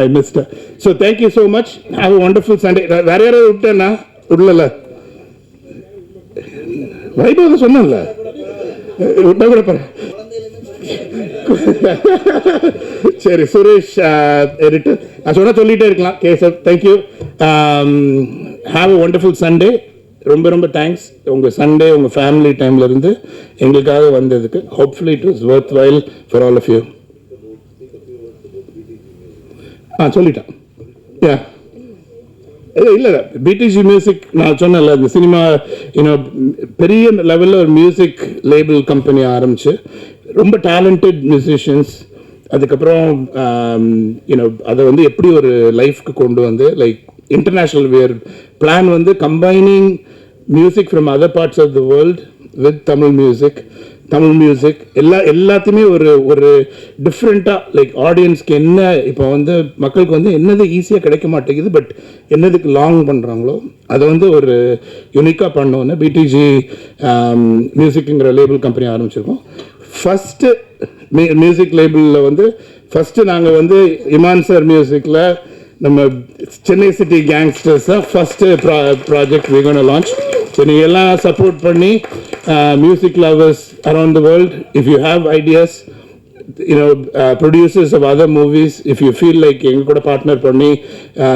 I missed. So thank you so much. Have a wonderful Sunday. வேற யாராவது விட்டேன்னா விடல, வைபவ சொன்னல விட்டா கூட பாரு. சரி சுரேஷ் எடிட்டர் நான் சொன்னா சொல்லிட்டே இருக்கலாம். Keshav thank you. Have a wonderful Sunday. ரொம்ப ரொம்ப தேங்க்ஸ். உங்கள் சண்டே உங்கள் ஃபேமிலி டைம்ல இருந்து எங்களுக்காக வந்ததுக்கு. Hopefully it was worth while for all of you. சொல்லிட்டேன். இல்லை பிடிஜி மியூசிக் நான் சொன்னேன்ல, இந்த சினிமா பெரிய லெவலில் ஒரு மியூசிக் லேபிள் கம்பெனி ஆரம்பிச்சு ரொம்ப டேலண்டட் மியூசிஷியன்ஸ், அதுக்கப்புறம் அதை வந்து எப்படி ஒரு லைஃப்க்கு கொண்டு வந்து லைக் இன்டர்நேஷ்னல் வேர் பிளான் வந்து combining music from other parts of the world with Tamil music எல்லாத்தையுமே ஒரு டிஃப்ரெண்ட்டாக லைக் ஆடியன்ஸ்க்கு என்ன இப்போ வந்து மக்களுக்கு வந்து என்னது ஈஸியாக கிடைக்க மாட்டேங்குது, பட் என்னதுக்கு லாங் பண்ணுறாங்களோ அதை வந்து ஒரு யூனிக்காக பண்ணோன்னு பிடிஜி மியூசிக்குங்கிற லேபிள் கம்பெனி ஆரம்பிச்சிருக்கோம். ஃபஸ்ட்டு மியூசிக் லேபிளில் வந்து ஃபஸ்ட்டு நாங்கள் வந்து இமான் சார் மியூசிக்கில் நம்ம சென்னை சிட்டி கேங்ஸ்டர்ஸாக first project we gonna launch. So நீங்கள் எல்லாம் சப்போர்ட் பண்ணி music lovers around the world, if you have ideas, producers of other movies, if you feel like எங்கள் கூட பார்ட்னர் பண்ணி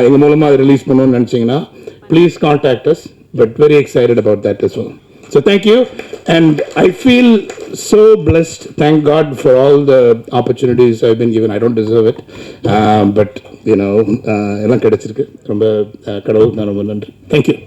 எங்கள் மூலமாக அதை ரிலீஸ் பண்ணணும்னு நினச்சிங்கன்னா please contact as. But very excited about that as well. So thank you, and I feel so blessed. Thank God for all the opportunities I've been given. I don't deserve it, but எல்லாம் கிடைச்சிருக்கு. ரொம்ப கடவுளுக்கு நான் ரொம்ப நன்றி. Thank you.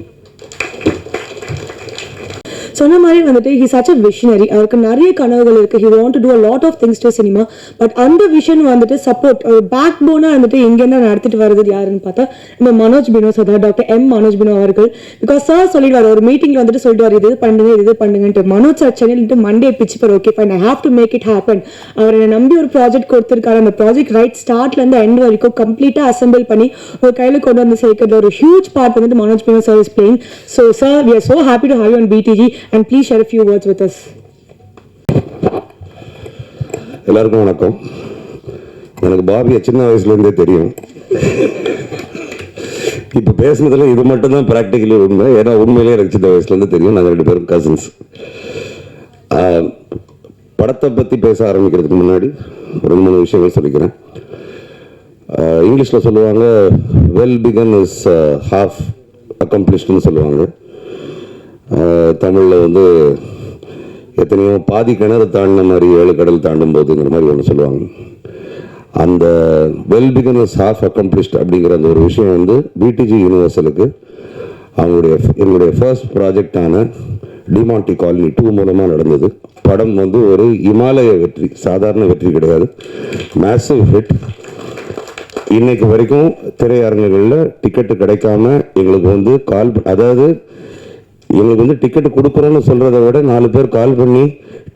சொன்ன மாதிரி வந்துட்டு ஹி சச் அ விஷனரி. அவருக்கு நிறைய கனவுகள் இருக்கு. He want to to a lot of things to cinema. But அந்த விஷன் வந்துட்டு சப்போர்ட் பேக் போனா வந்துட்டு எங்கன்னா நடத்திட்டு வருது யாருன்னு பார்த்தா நம்ம Manoj Bino sir, doctor M Manoj Bino அவர்கள். பிகாஸ் சார் சொல்லிடுவார் ஒரு மீட்டிங்ல வந்துட்டு சொல்லிடுவார் இது பண்ணுங்கன்ட்டு. மனோஜ் சார் சென்னையிலிட்டு மண்டே பிச்சு பாரு, okay fine, I have to make it happen. அவர் என்னை நம்பி ஒரு ப்ராஜெக்ட் கொடுத்துருக்காரு. அந்த ப்ராஜெக்ட் ரைட் ஸ்டார்ட்ல இருந்து எண்ட் வரைக்கும் கம்ப்ளீட்டா அசெம்பிள் பண்ணி ஒரு கையில கொண்டு வந்து சேர்க்கிறது ஒரு ஹியூஜ் பார்ட் வந்துட்டு Manoj Bino sir is playing. So sir, we are so happy to have you on BTG. And please share a few words with us. எல்லாருக்கும் வணக்கம். எனக்கு பாபியை சின்ன வயசுலேருந்தே தெரியும். இப்போ பேசுனதில் இது மட்டும் தான் ப்ராக்டிக்கலி உண்மை. ஏன்னா உண்மையிலே எனக்கு சின்ன வயசுலேருந்து தெரியும். நாங்கள் 2 பேரும் கசின்ஸ். படத்தை பற்றி பேச ஆரம்பிக்கிறதுக்கு முன்னாடி 2-3 விஷயங்கள் சொல்லிக்கிறேன். இங்கிலீஷில் சொல்லுவாங்க வெல் பிகன் இஸ் ஹாஃப் அக்கம்ப்ளிஷ்டுன்னு சொல்லுவாங்க. தமிழில் வந்து எத்தனையோ பாதி கிணறு தாண்டின மாதிரி 7 கடல் தாண்டும் போதுங்கிற மாதிரி ஒன்று சொல்லுவாங்க. அந்த well begin is half accomplished அப்படிங்கிற அந்த ஒரு விஷயம் வந்து பிடிஜி யூனிவர்சலுக்கு எங்களுடைய ஃபர்ஸ்ட் ப்ராஜெக்டான டிமாண்டி காலனி 2 மூலமாக நடந்தது. படம் வந்து ஒரு இமாலய வெற்றி, சாதாரண வெற்றி கிடையாது, மேசிவ் ஹிட். இன்னைக்கு வரைக்கும் திரையரங்குகளில் டிக்கெட்டு கிடைக்காம எங்களுக்கு வந்து அதாவது எங்களுக்கு வந்து டிக்கெட்டு கொடுக்குறோன்னு சொல்கிறத விட 4 பேர் கால் பண்ணி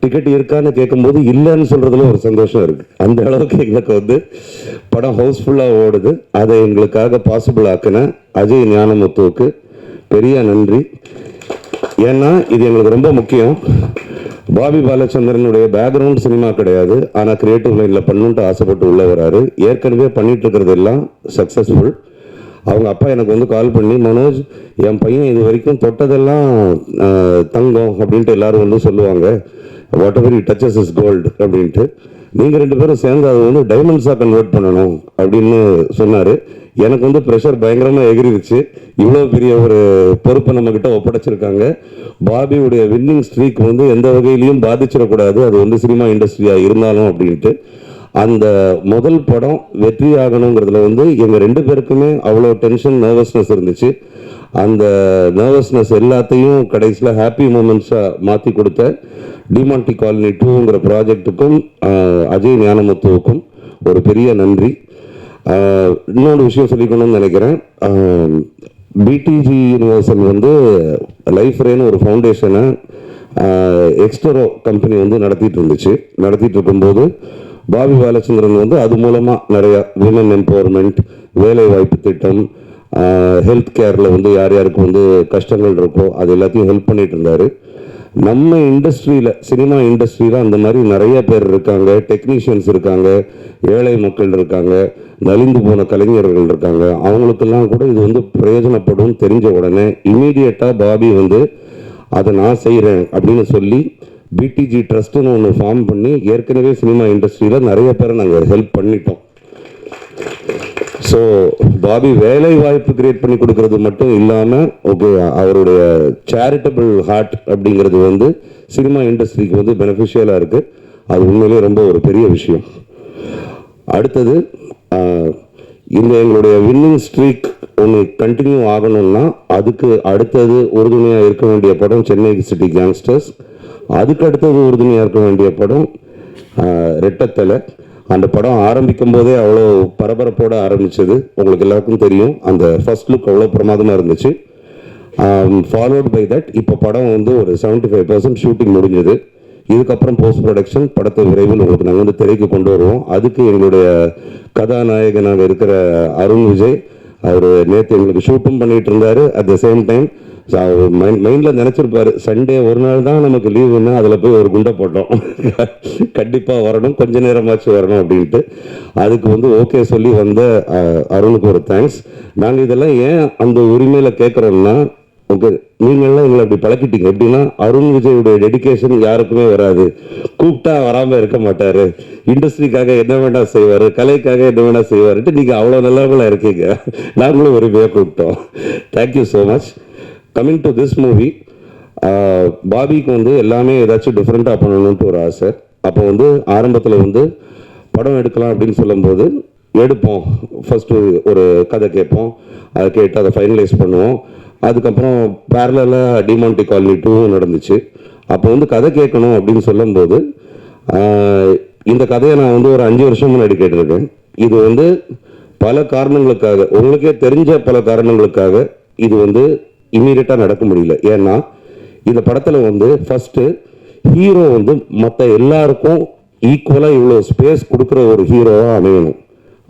டிக்கெட் இருக்கான்னு கேட்கும்போது இல்லைன்னு சொல்கிறதுல ஒரு சந்தோஷம் இருக்குது. அந்த அளவுக்கு எங்களுக்கு வந்து படம் ஹவுஸ்ஃபுல்லாக ஓடுது. அதை எங்களுக்காக பாசிபிள் ஆக்கின அஜய் ஞானமுத்துவுக்கு பெரிய நன்றி. ஏன்னா இது எங்களுக்கு ரொம்ப முக்கியம். பாபி பாலச்சந்திரனுடைய பேக்ரவுண்ட் சினிமா கிடையாது, ஆனால் கிரியேட்டிவ் லைனில் பண்ணணுன்ட்டு ஆசைப்பட்டு உள்ள வராரு. ஏற்கனவே பண்ணிட்டு இருக்கிறது எல்லாம் சக்ஸஸ்ஃபுல். அவங்க அப்பா எனக்கு வந்து கால் பண்ணி, மனோஜ், என் பையன் இது வரைக்கும் தொட்டதெல்லாம் தங்கம் அப்படின்ட்டு எல்லாரும் வந்து சொல்லுவாங்க, whatever he touches is gold அப்படின்ட்டு, நீங்கள் 2 பேரும் சேர்ந்து அதை வந்து டைமண்ட்ஸாக கன்வெர்ட் பண்ணணும் அப்படின்னு சொன்னார். எனக்கு வந்து ப்ரெஷர் பயங்கரமாக எகிரிடுச்சு. இவ்வளோ பெரிய ஒரு பொறுப்பை நம்மக்கிட்ட ஒப்படைச்சிருக்காங்க. பாபியுடைய வின்னிங் ஸ்ட்ரீக் வந்து எந்த வகையிலையும் பாதிச்சிடக்கூடாது, அது வந்து சினிமா இண்டஸ்ட்ரியாக இருந்தாலும் அப்படின்ட்டு. அந்த முதல் படம் வெற்றி ஆகணுங்கிறதுல வந்து எங்கள் 2 பேருக்குமே அவ்வளோ டென்ஷன், நர்வஸ்னஸ் இருந்துச்சு. அந்த நர்வஸ்னஸ் எல்லாத்தையும் கடைசியில் ஹாப்பி மூமெண்ட்ஸாக மாற்றி கொடுத்த டிமாண்டி காலனி 2ங்கிற ப்ராஜெக்டுக்கும் அஜய் ஞானமுத்துவுக்கும் ஒரு பெரிய நன்றி. இன்னொரு விஷயம் சொல்லிக்கணும்னு நினைக்கிறேன். பிடிஜி யூனிவர்சல் வந்து லைஃப் ரேன்னு ஒரு ஃபவுண்டேஷனை எக்ஸ்டரோ கம்பெனி வந்து நடத்திட்டு இருக்கும்போது பாபி பாலச்சந்திரன் வந்து அது மூலமாக நிறையா விமன் எம்பவர்மெண்ட், வேலை வாய்ப்பு திட்டம், ஹெல்த் கேரில் வந்து யார் யாருக்கு வந்து கஷ்டங்கள் இருக்கோ அது எல்லாத்தையும் ஹெல்ப் பண்ணிட்டு இருந்தார். நம்ம இண்டஸ்ட்ரியில், சினிமா இண்டஸ்ட்ரியில் அந்த மாதிரி நிறைய பேர் இருக்காங்க, டெக்னீஷியன்ஸ் இருக்காங்க, ஏழை மக்கள் இருக்காங்க, நலிந்து போன கலைஞர்கள் இருக்காங்க. அவங்களுக்கெல்லாம் கூட இது வந்து பிரயோஜனப்படும் தெரிஞ்ச உடனே இமீடியட்டாக பாபி வந்து அதை நான் செய்கிறேன் அப்படின்னு சொல்லி பிடிஜி ட்ரஸ்ட்டுன்னு ஒன்று ஃபார்ம் பண்ணி ஏற்கனவே சினிமா இண்டஸ்ட்ரியில் நிறைய பேரை நாங்கள் ஹெல்ப் பண்ணிட்டோம். ஸோ பாபி வேலை வாய்ப்பு கிரியேட் பண்ணி கொடுக்கறது மட்டும் இல்லாமல் அவருடைய சேரிட்டபிள் ஹார்ட் அப்படிங்கிறது வந்து சினிமா இண்டஸ்ட்ரிக்கு வந்து பெனிஃபிஷியலாக இருக்குது. அது உண்மையிலேயே ரொம்ப ஒரு பெரிய விஷயம். அடுத்தது, இந்த எங்களுடைய வின்னிங் ஸ்ட்ரீக் ஒன்று கண்டினியூ ஆகணும்னா அதுக்கு அடுத்தது உறுதுணையாக இருக்க வேண்டிய படம் சென்னை சிட்டி கேங்ஸ்டர்ஸ். அதுக்கு அடுத்தது உறுதுணையாக இருக்க வேண்டிய படம் ரெட்டத்தலை. அந்த படம் ஆரம்பிக்கும் போதே அவ்வளோ பரபரப்போடு ஆரம்பித்தது, உங்களுக்கு எல்லாருக்கும் தெரியும். அந்த ஃபர்ஸ்ட் லுக் அவ்வளோ பிரமாதமாக இருந்துச்சு. ஃபாலோட் பை தட் இப்போ படம் வந்து ஒரு 75% ஷூட்டிங் முடிஞ்சது. இதுக்கப்புறம் போஸ்ட் ப்ரொடக்ஷன், படத்தை விரைவில் உங்களுக்கு நாங்கள் வந்து திரைக்கு கொண்டு வருவோம். அதுக்கு எங்களுடைய கதாநாயகனாக இருக்கிற அருண் விஜய் அவர் நேற்று எங்களுக்கு ஷூட்டும் பண்ணிகிட்டு இருந்தார். அட் த சேம் டைம் மைண்டில் நினச்சிருப்பார், சண்டே ஒரு நாள் தான் நமக்கு லீவுன்னா அதில் போய் ஒரு குண்டை போட்டோம், கண்டிப்பாக வரணும், கொஞ்ச நேரமாச்சு வரணும் அப்படின்ட்டு. அதுக்கு வந்து ஓகே சொல்லி வந்த அருணுக்கு ஒரு தேங்க்ஸ். நாங்கள் இதெல்லாம் ஏன் அந்த உரிமையில் கேட்குறோம்னா, ஓகே நீங்கள்லாம் எங்களை அப்படி பழக்கிட்டீங்க. எப்படின்னா அருண் விஜயுடைய டெடிக்கேஷன் யாருக்குமே வராது, கூப்பிட்டா வராமல் இருக்க மாட்டார், இண்டஸ்ட்ரிக்காக என்ன வேணா செய்வார், கலைக்காக என்ன வேணா செய்வார்ட்டு நீங்கள் அவ்வளோ நல்லவங்களாக இருக்கீங்க. நாங்களும் உரிமையாக கூப்பிட்டோம். Thank you so much. Coming to this movie, பாபிக்கு வந்து எல்லாமே ஏதாச்சும் டிஃப்ரெண்ட்டாக பண்ணணுன்ட்டு ஒரு ஆசை. அப்போ வந்து ஆரம்பத்தில் வந்து படம் எடுக்கலாம் அப்படின்னு சொல்லும்போது எடுப்போம், ஃபஸ்ட்டு ஒரு கதை கேட்போம், அதை கேட்டு அதை ஃபைனலைஸ் பண்ணுவோம். அதுக்கப்புறம் பேரலாக டிமாண்டி காலனி 2 நடந்துச்சு. அப்போ வந்து கதை கேட்கணும் அப்படின்னு சொல்லும்போது இந்த கதையை நான் வந்து ஒரு 5 வருஷம் முன்னாடி கேட்டிருக்கேன். இது வந்து பல காரணங்களுக்காக, உங்களுக்கே தெரிஞ்ச பல காரணங்களுக்காக இது வந்து இம்மீடியட்டாக நடக்க முடியல. ஏன்னா இந்த படத்தில் வந்து ஃபஸ்ட்டு ஹீரோ வந்து மற்ற எல்லாருக்கும் ஈக்குவலாக இவ்வளோ ஸ்பேஸ் கொடுக்குற ஒரு ஹீரோவாக அமையணும்.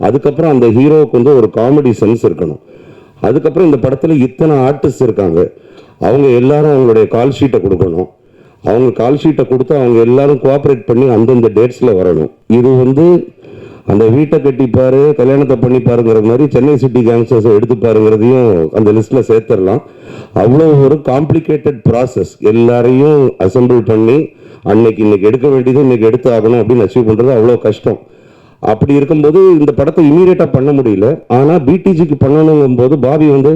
அதுக்கப்புறம் அந்த ஹீரோவுக்கு வந்து ஒரு காமெடி சென்ஸ் இருக்கணும். அதுக்கப்புறம் இந்த படத்தில் இத்தனை ஆர்டிஸ்ட் இருக்காங்க, அவங்க எல்லாரும் அவங்களுடைய கால் ஷீட்டை கொடுக்கணும். அவங்க கால் ஷீட்டை கொடுத்து அவங்க எல்லாரும் கோஆப்ரேட் பண்ணி அந்தந்த டேட்ஸில் வரணும். இது வந்து அந்த வீட்டை கட்டிப்பாரு, கல்யாணத்தை பண்ணிப்பாருங்கிற மாதிரி சென்னை சிட்டி கேங்ஸ்டர்ஸை எடுத்துப்பாருங்கிறதையும் அந்த லிஸ்ட்டில் சேர்த்துடலாம். அவ்வளோ ஒரு காம்ப்ளிகேட்டட் ப்ராசஸ். எல்லாரையும் அசம்பிள் பண்ணி இன்னைக்கு எடுக்க வேண்டியது இன்னைக்கு எடுத்து ஆகணும் அப்படின்னு அச்சீவ் பண்ணுறது அவ்வளோ கஷ்டம். அப்படி இருக்கும்போது இந்த படத்தை இமீடியட்டாக பண்ண முடியல. ஆனால் பிடிஜிக்கு பண்ணணுங்கும் போது பாபி வந்து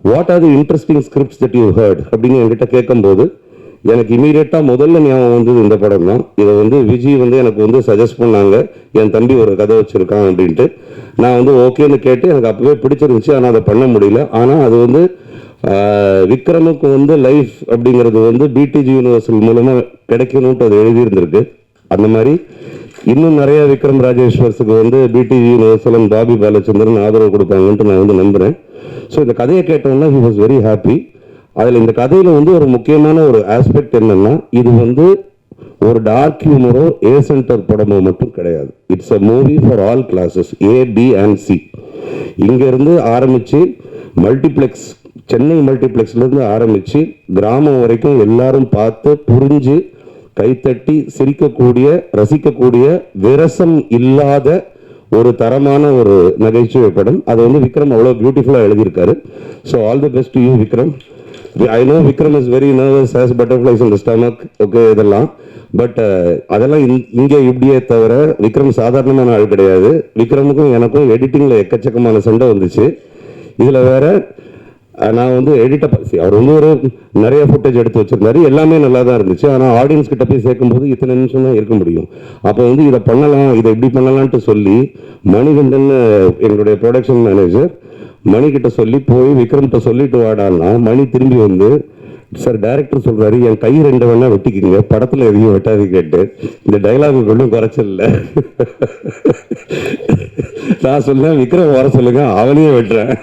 what are the interesting scripts that you heard அப்படின்னு என்கிட்ட கேட்கும்போது எனக்கு இமீடியட்டாக முதல்ல ஞாபகம் வந்தது இந்த படம் தான். இதை வந்து விஜய் வந்து எனக்கு வந்து சஜஸ்ட் பண்ணாங்க, என் தம்பி ஒரு கதை வச்சுருக்கான் அப்படின்ட்டு. நான் வந்து ஓகேன்னு கேட்டு எனக்கு அப்போவே பிடிச்சிருந்துச்சு, ஆனால் அதை பண்ண முடியல. ஆனால் அது வந்து விக்ரமுக்கு வந்து லைஃப் அப்படிங்கிறது வந்து பிடிஜி யூனிவர்சல் மூலமாக கிடைக்கணும்ட்டு அது எழுதியிருந்திருக்கு. அந்த மாதிரி இன்னும் நிறைய விக்ரம் ராஜேஸ்வர்ஸுக்கு வந்து பிடிஜி யூனிவர்சல் பாபி பாலச்சந்திரன் ஆதரவு கொடுப்பாங்கன்ட்டு நான் வந்து நம்புகிறேன். ஸோ இந்த கதையை கேட்டோம்னா ஹி வாஸ் வெரி ஹாப்பி. அதில் இந்த கதையில் வந்து ஒரு முக்கியமான ஒரு ஆஸ்பெக்ட் என்னென்னா, இது வந்து ஒரு டார்க் ஹியூமரோ ஏ சென்டர் படமோ மட்டும் கிடையாது. It's a movie for all classes, A, B and C. இங்கேருந்து ஆரம்பித்து மல்டிப்ளெக்ஸ், சென்னை மல்டிப்ளெக்ஸ்லேருந்து ஆரம்பித்து கிராமம் வரைக்கும் எல்லாரும் பார்த்து புரிஞ்சு கைத்தட்டி சிரிக்கக்கூடிய, ரசிக்கக்கூடிய, விரசம் இல்லாத ஒரு தரமான ஒரு நகைச்சுவை படம். அது வந்து விக்ரம் அவ்வளோ பியூட்டிஃபுல்லாக எழுதியிருக்காரு. So all the best to you Vikram. I know Vikram is very nervous, has butterflies in the stomach, okay இதெல்லாம். பட் அதெல்லாம் இங்கே இப்படியே தவிர விக்ரம் சாதாரணமான ஆள் கிடையாது. விக்ரமுக்கும் எனக்கும் எடிட்டிங்கில் எக்கச்சக்கமான சண்டை வந்துச்சு. இதில் வேற நான் வந்து அவர் வந்து ஒரு நிறைய ஃபுட்டேஜ் எடுத்து வச்சிருந்தாரு, எல்லாமே நல்லா தான் இருந்துச்சு. ஆனால் ஆடியன்ஸ் கிட்ட போய் சேர்க்கும்போது இத்தனை நிமிஷம் தான் இருக்க முடியும். அப்போ வந்து இதை பண்ணலாம், இதை இப்படி பண்ணலான்ட்டு சொல்லி மணிகண்டன் எங்களுடைய ப்ரொடக்ஷன் மேனேஜர் மணிக்கிட்ட சொல்லி போய் விக்ரம்கிட்ட சொல்லிட்டு வாடான்னா, மணி திரும்பி வந்து சார் டைரக்டர் சொல்றாரு என் கை 2 வேணா வெட்டிக்கிங்க, படத்தில் எதையும் வெட்டாது கேட்டு இந்த டைலாக் ஒன்றும் குறைச்சல. நான் சொன்னேன் விக்ரம் வர சொல்லுங்க, அவனையே வெட்டுறேன்,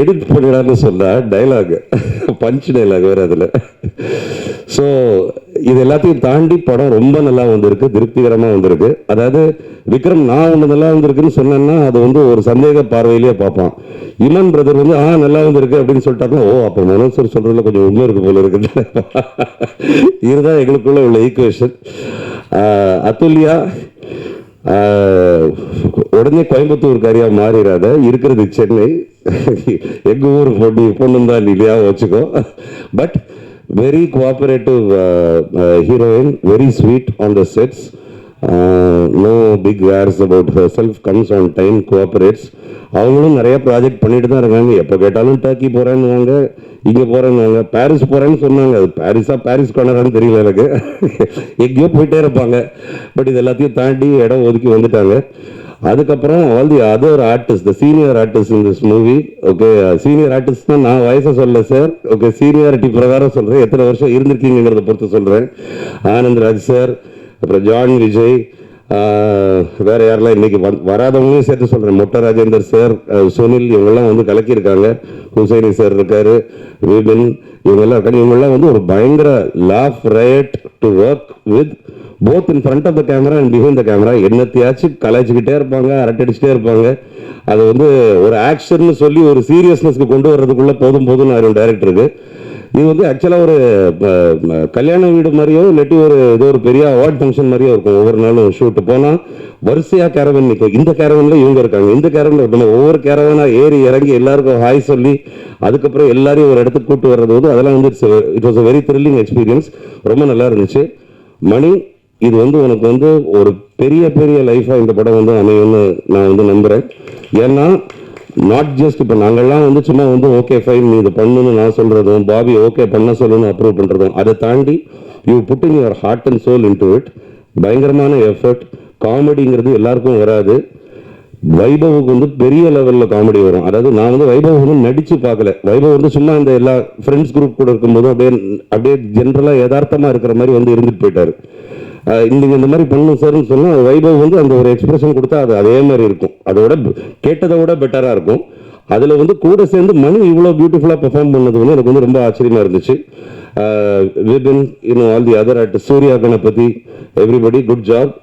எடிட் பண்ணிடான்னு சொன்னா டைலாக், பஞ்ச் டைலாக் வேறு அதில். ஸோ இது எல்லாத்தையும் தாண்டி படம் ரொம்ப நல்லா வந்திருக்கு, திருப்திகரமாக வந்திருக்கு. அதாவது விக்ரம் நான் ஒன்று நல்லா வந்திருக்குன்னு சொன்னேன்னா அது வந்து ஒரு சந்தேக பார்வையிலேயே பார்ப்பான். இமான் பிரதர் வந்து நல்லா வந்திருக்கு அப்படின்னு சொல்லிட்டாருன்னா, ஓ அப்போ மனோஜ் சார் சொல்கிறதுல கொஞ்சம் உண்மை இருக்கு போல இருக்குது. இதுதான் எங்களுக்குள்ள உள்ள ஈக்குவேஷன். அதுல்யா உடனே கோயம்புத்தூர்காரியா மாறிடாத, இருக்கிறது சென்னை, எங்க ஊர் பொண்ணு தான் இல்லையா வச்சுக்கோ. But very cooperative heroine, very sweet on the sets, no big airs about her self, comes on time, cooperates. அவங்களும் நிறைய ப்ராஜெக்ட் பண்ணிட்டு தான் இருக்காங்க. எப்போ கேட்டாலும் டர்க்கி போகிறேன்னு வாங்க, இங்கே போகிறேன்னு வாங்க, பாரிஸ் போகிறேன்னு சொன்னாங்க. அது பாரிஸ் கார்னரான்னு தெரியல எனக்கு, எங்கேயோ போயிட்டே இருப்பாங்க. பட் இது எல்லாத்தையும் தாண்டி இடம் ஒதுக்கி வந்துட்டாங்க. அதுக்கப்புறம் all the other artist, the senior artist in this movie, okay senior artist தான், நான் வயசை சொல்ல சார், ஓகே சீனியாரிட்டி பிரகாரம் சொல்கிறேன், எத்தனை வருஷம் இருந்திருக்கீங்கிறத பொறுத்து சொல்கிறேன். ஆனந்த் ராஜ் சார், அப்புறம் ஜான் விஜய், வேற யாரெல்லாம் இன்னைக்கு வராதவங்களையும் சேர்த்து சொல்கிறேன், மொட்ட ராஜேந்தர் சார், சுனில், இவங்கெல்லாம் வந்து கலக்கியிருக்காங்க. ஹுசைனி சார் இருக்காரு, விபின், இவங்கெல்லாம் இருக்காங்க. இவங்கெல்லாம் வந்து ஒரு பயங்கர laugh riot to work with both in front of the camera and behind the camera. என்னத்தையாச்சும் கலாய்ச்சிக்கிட்டே இருப்பாங்க, அரட்டடிச்சுட்டே இருப்பாங்க. அது வந்து ஒரு ஆக்ஷன் சொல்லி ஒரு சீரியஸ்னஸ்க்கு கொண்டு வர்றதுக்குள்ள போதும்னு ஆயிரும் டைரக்டருக்கு. இது வந்து ஆக்சுவலாக ஒரு கல்யாண வீடு மாதிரியோ இல்லாட்டி ஏதோ ஒரு பெரிய அவார்ட் ஃபங்க்ஷன் மாதிரியோ இருக்கும். ஒவ்வொரு நாளும் ஷூட்டு போனால் வரிசையாக கேரவன் நிற்கும். இந்த கேரவனில் இவங்க இருக்காங்க, இந்த கேரவனில் ஒவ்வொரு கேரவனாக ஏறி இறங்கி எல்லாருக்கும் ஹாய் சொல்லி அதுக்கப்புறம் எல்லாரையும் ஒரு இடத்துக்கு கூப்பிட்டு வர்றது வந்து அதெல்லாம் வந்து it was a very thrilling experience. ரொம்ப நல்லா இருந்துச்சு. மணி, இது வந்து உனக்கு வந்து ஒரு பெரிய பெரிய லைஃபாக இந்த படம் வந்து அமையும்னு நான் வந்து நம்புகிறேன். ஏன்னா நாட் ஜஸ்ட் இப்போ நாங்கள்லாம் வந்து சும்மா வந்து ஓகே ஃபைன் நீ இது பண்ணணும்னு நான் சொல்கிறதும், பாபி ஓகே பண்ண சொல்லணும்னு அப்ரூவ் பண்ணுறதும், அதை தாண்டி you putting your heart and soul into it. பயங்கரமான எஃபர்ட். காமெடிங்கிறது எல்லாருக்கும் வராது. வைபவுக்கு வந்து பெரிய லெவலில் காமெடி வரும். அதாவது நான் வந்து வைபவ் வந்து நடித்து பார்க்கல. வைபவ் வந்து சும்மா இந்த எல்லா ஃப்ரெண்ட்ஸ் குரூப் கூட இருக்கும்போது அப்படியே ஜென்ரலாக யதார்த்தமாக இருக்கிற மாதிரி வந்து இருந்துட்டு போயிட்டார். நீங்கள் இந்த மாதிரி பண்ணணும் சார்னு சொன்னால் வைபவ் வந்து அந்த ஒரு எக்ஸ்பிரஷன் கொடுத்தா அது அதே மாதிரி இருக்கும், அதோட கேட்டதை விட பெட்டராக இருக்கும். அதில் வந்து கூட சேர்ந்து மணி இவ்வளோ பியூட்டிஃபுல்லாக பெர்ஃபார்ம் பண்ணது வந்து எனக்கு வந்து ரொம்ப ஆச்சரியமாக இருந்துச்சு. Vipin, all the other artist, Surya Ganapathy, everybody good job.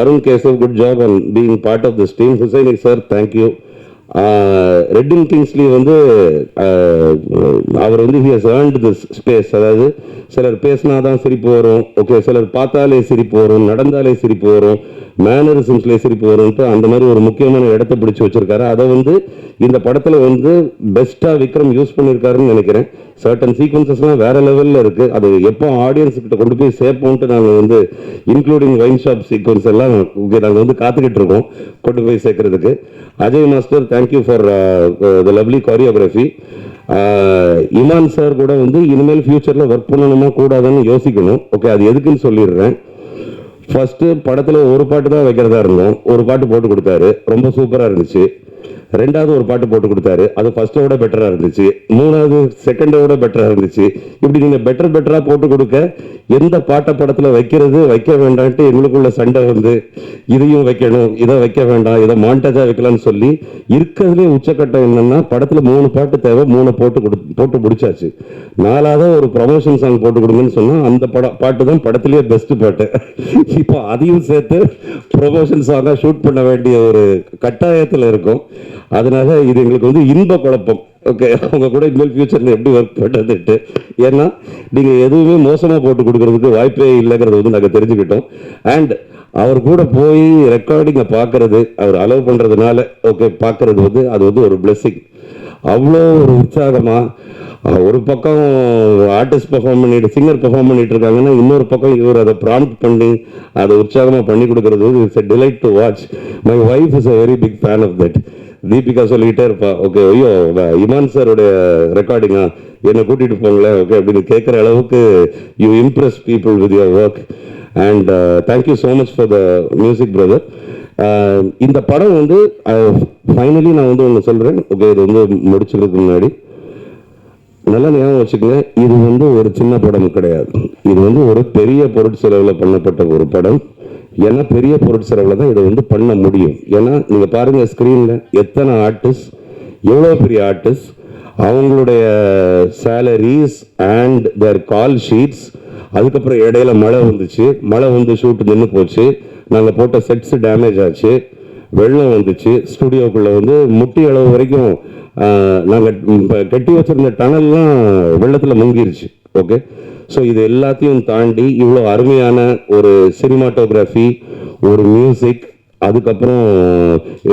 Arun Keshav good job and being part of this team. Hussaini sir thank you. Redin Kingsley வந்து அவர் வந்து he has earned this space. அதாவது சிலர் பேசினா தான் சிரிப்பு வரும், ஓகே சிலர் பார்த்தாலே சிரிப்பு வரும், நடந்தாலே சிரிப்பு வரும், மேனரிசம்ஸ்லேயே சிரிப்பு வரும்ட்டு அந்த மாதிரி ஒரு முக்கியமான இடத்த பிடிச்சி வச்சிருக்காரு. அதை வந்து இந்த படத்தில் வந்து பெஸ்ட்டாக விக்ரம் யூஸ் பண்ணியிருக்காருன்னு நினைக்கிறேன். சர்டன் சீக்வன்சஸ்லாம் வேற லெவலில் இருக்குது. அது எப்போ ஆடியன்ஸ் கிட்ட கொண்டு போய் சேர்ப்போம்ட்டு நாங்கள் வந்து இன்க்ளூடிங் வைன் ஷாப் சீக்வன்ஸ் எல்லாம் நாங்கள் வந்து காத்துக்கிட்டு இருக்கோம் கொண்டு போய் சேர்க்கறதுக்கு. Ajay master, thank you for the lovely choreography. Imman sir கூட வந்து இனிமேல் ஃபியூச்சரில் ஒர்க் பண்ணணுமா கூடாதுன்னு யோசிக்கணும். ஓகே அது எதுக்குன்னு சொல்லிடுறேன். ஃபர்ஸ்ட்டு படத்தில் ஒரு பாட்டு தான் வைக்கிறதா இருந்தோம், ஒரு பாட்டு போட்டு கொடுத்தாரு, ரொம்ப சூப்பராக இருந்துச்சு. ரெண்டாவது ஒரு பாட்டு போட்டு கொடுத்தாரு, அது ஃபர்ஸ்டோட பெட்டராக இருந்துச்சு, மூணாவது செகண்டோட பெட்டராக இருந்துச்சு. இப்படி நீங்கள் பெட்டராக போட்டு கொடுக்க எந்த பாட்டை படத்தில் வைக்கிறது வைக்க வேண்டான்ட்டு எங்களுக்குள்ள சண்டை வந்து இதையும் வைக்கணும், இதை வைக்க வேண்டாம், இதை மாண்டேஜாக வைக்கலாம்னு சொல்லி இருக்கிறதுலே உச்சக்கட்டம் என்னன்னா படத்தில் 3 பாட்டு தேவை, 3 போட்டு முடிச்சாச்சு. 4வது ஒரு ப்ரமோஷன் சாங் போட்டு கொடுங்கன்னு சொன்னால் அந்த பாட்டு தான் படத்திலேயே பெஸ்ட் பாட்டு. இப்போ அதையும் சேர்த்து ப்ரமோஷன் சாங்காக ஷூட் பண்ண வேண்டிய ஒரு கட்டாயத்தில் இருக்கும். அதனால இது எங்களுக்கு வந்து இன்ப குழப்பம். ஓகே, அவங்க கூட இனிமேல் ஃபியூச்சரில் எப்படி ஒர்க் பண்ணுறதுட்டு, ஏன்னா நீங்கள் எதுவுமே மோசமாக போட்டு கொடுக்கறதுக்கு வாய்ப்பே இல்லைங்கிறது வந்து நாங்கள் தெரிஞ்சுக்கிட்டோம். அண்ட் அவர் கூட போய் ரெக்கார்டிங்கை பார்க்கறது, அவர் அலோவ் பண்ணுறதுனால ஓகே பார்க்கறது வந்து அது வந்து ஒரு பிளெஸ்ஸிங். அவ்வளோ ஒரு உற்சாகமாக ஒரு பக்கம் ஆர்டிஸ்ட் பெர்ஃபார்ம் பண்ணிட்டு சிங்கர் பெர்ஃபார்ம் பண்ணிட்டு இருக்காங்கன்னா, இன்னொரு பக்கம் இவர் அதை ப்ராம்ப்ட் பண்ணி அதை உற்சாகமாக பண்ணி கொடுக்கறது it's a delight to watch. My wife is a very big fan of that. Deepika சொல்லிக்கிட்டே இருப்பா, ஓகே ஐயோ இமான் சாரோடைய ரெக்கார்டிங்கா என்னை கூட்டிகிட்டு போங்களேன் ஓகே அப்படின்னு கேட்குற அளவுக்கு you Impress people with your work. And thank you so much for the music brother. இந்த படம் வந்து ஃபைனலி நான் வந்து ஒன்று சொல்கிறேன். ஓகே, இது வந்து முடிச்சதுக்கு முன்னாடி நல்லா ஞாபகம் வச்சுக்கோங்க, இது வந்து ஒரு சின்ன படம் கிடையாது, இது வந்து ஒரு பெரிய பொருட்செலவில் பண்ணப்பட்ட ஒரு படம். ஏன்னா பெரிய பொருட்செலவில் தான் இதை வந்து பண்ண முடியும். ஏன்னா நீங்கள் பாருங்கள் ஸ்க்ரீனில் எத்தனை ஆர்டிஸ்ட், எவ்வளோ பெரிய ஆர்டிஸ்ட், அவங்களுடைய salaries and their call sheets. அதுக்கப்புறம் இடையில மழை வந்துச்சு, மழை வந்து ஷூட் நின்று போச்சு, நாங்கள் போட்ட செட்ஸ் டேமேஜ் ஆச்சு, வெள்ளம் வந்துச்சு, ஸ்டுடியோக்குள்ளே வந்து முட்டி அளவு வரைக்கும் நாங்கள் கட்டி வச்சிருந்த டனல்லாம் வெள்ளத்தில் முங்கிருச்சு. ஓகே, ஸோ இது எல்லாத்தையும் தாண்டி இவ்வளோ அருமையான ஒரு சினிமாட்டோகிராஃபி, ஒரு மியூசிக், அதுக்கப்புறம்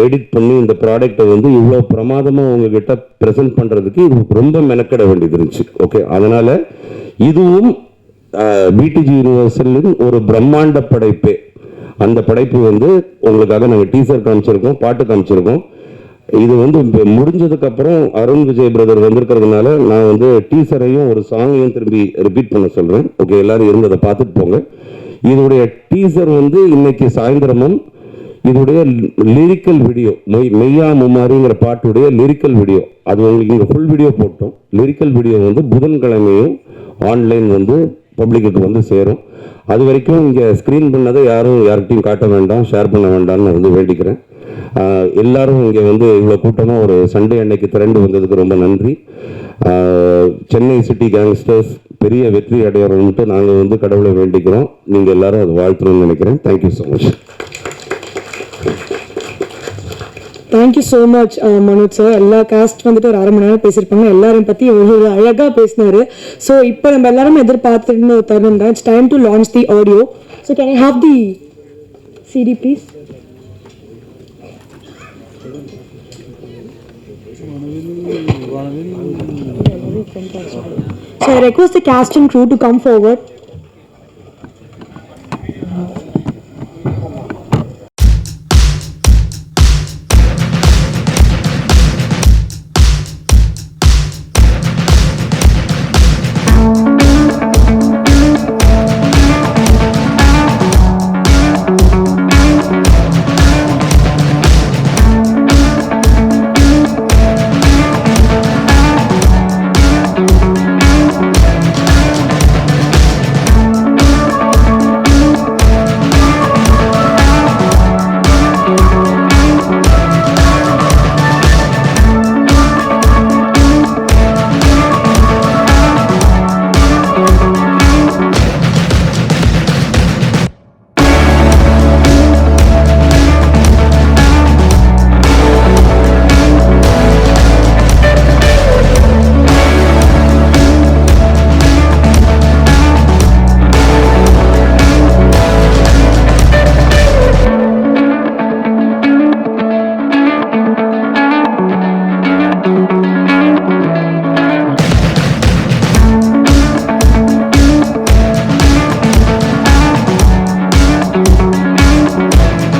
எடிட் பண்ணி இந்த ப்ராடக்டை வந்து இவ்வளோ பிரமாதமாக உங்ககிட்ட ப்ரெசென்ட் பண்ணுறதுக்கு இது ரொம்ப மெனக்கிட வேண்டியது இருந்துச்சு. ஓகே, அதனால் இதுவும் பிடிஜி யூனிவர்சலின் ஒரு பிரம்மாண்ட படைப்பே. அந்த படைப்பு வந்து உங்களுக்காக நாங்கள் டீசர் காமிச்சிருக்கோம், பாட்டு காமிச்சிருக்கோம். இது வந்து முடிஞ்சதுக்கு அப்புறம் அருண் விஜய் பிரதர் வந்திருக்கிறதுனால நான் வந்து டீசரையும் ஒரு சாங்கையும் திரும்பி ரிப்பீட் பண்ண சொல்றேன். ஓகே, எல்லாரும் இருந்து அதை பார்த்துட்டு போங்க. இதோடைய டீசர் வந்து இன்னைக்கு சாயந்தரமும் இதோடைய லிரிக்கல் வீடியோ, மெய்யா மும்மாரிங்கிற பாட்டுடைய லிரிக்கல் வீடியோ, அது உங்களுக்கு இங்கே ஃபுல் வீடியோ போட்டோம். லிரிக்கல் வீடியோ வந்து புதன்கிழமையும் ஆன்லைன் வந்து பப்ளிக்கு வந்து சேரும். அது வரைக்கும் இங்கே ஸ்க்ரீன் பண்ணதை யார்கிட்டையும் காட்ட வேண்டாம், ஷேர் பண்ண வேண்டாம்னு நான் வந்து வேண்டிக்கிறேன். எல்லாரும் இங்கே வந்து இவ்வளோ கூட்டமாக ஒரு சண்டே அன்னைக்கு திரண்டு வந்ததுக்கு ரொம்ப நன்றி. சென்னை சிட்டி கேங்ஸ்டர்ஸ் பெரிய வெற்றி அடையணும்ட்டு நாங்கள் வந்து கடவுளை வேண்டிக்கிறோம். நீங்கள் எல்லாரும் அது வாழ்த்தணும்னு நினைக்கிறேன். Thank you so much. Thank you so much Manoj sir. எல்லா காஸ்ட் வந்துட்டு ஒரு 1/2 மணி நேரம் பேசியிருப்பாங்க, எல்லாரையும் பற்றி ஒரு அழகாக பேசினாரு. ஸோ இப்போ நம்ம எல்லாரும் எதிர்பார்த்துட்டு ஒரு தருணம் தான். It's time to launch the audio. So can I have the CD please? So I request the cast and crew to come forward.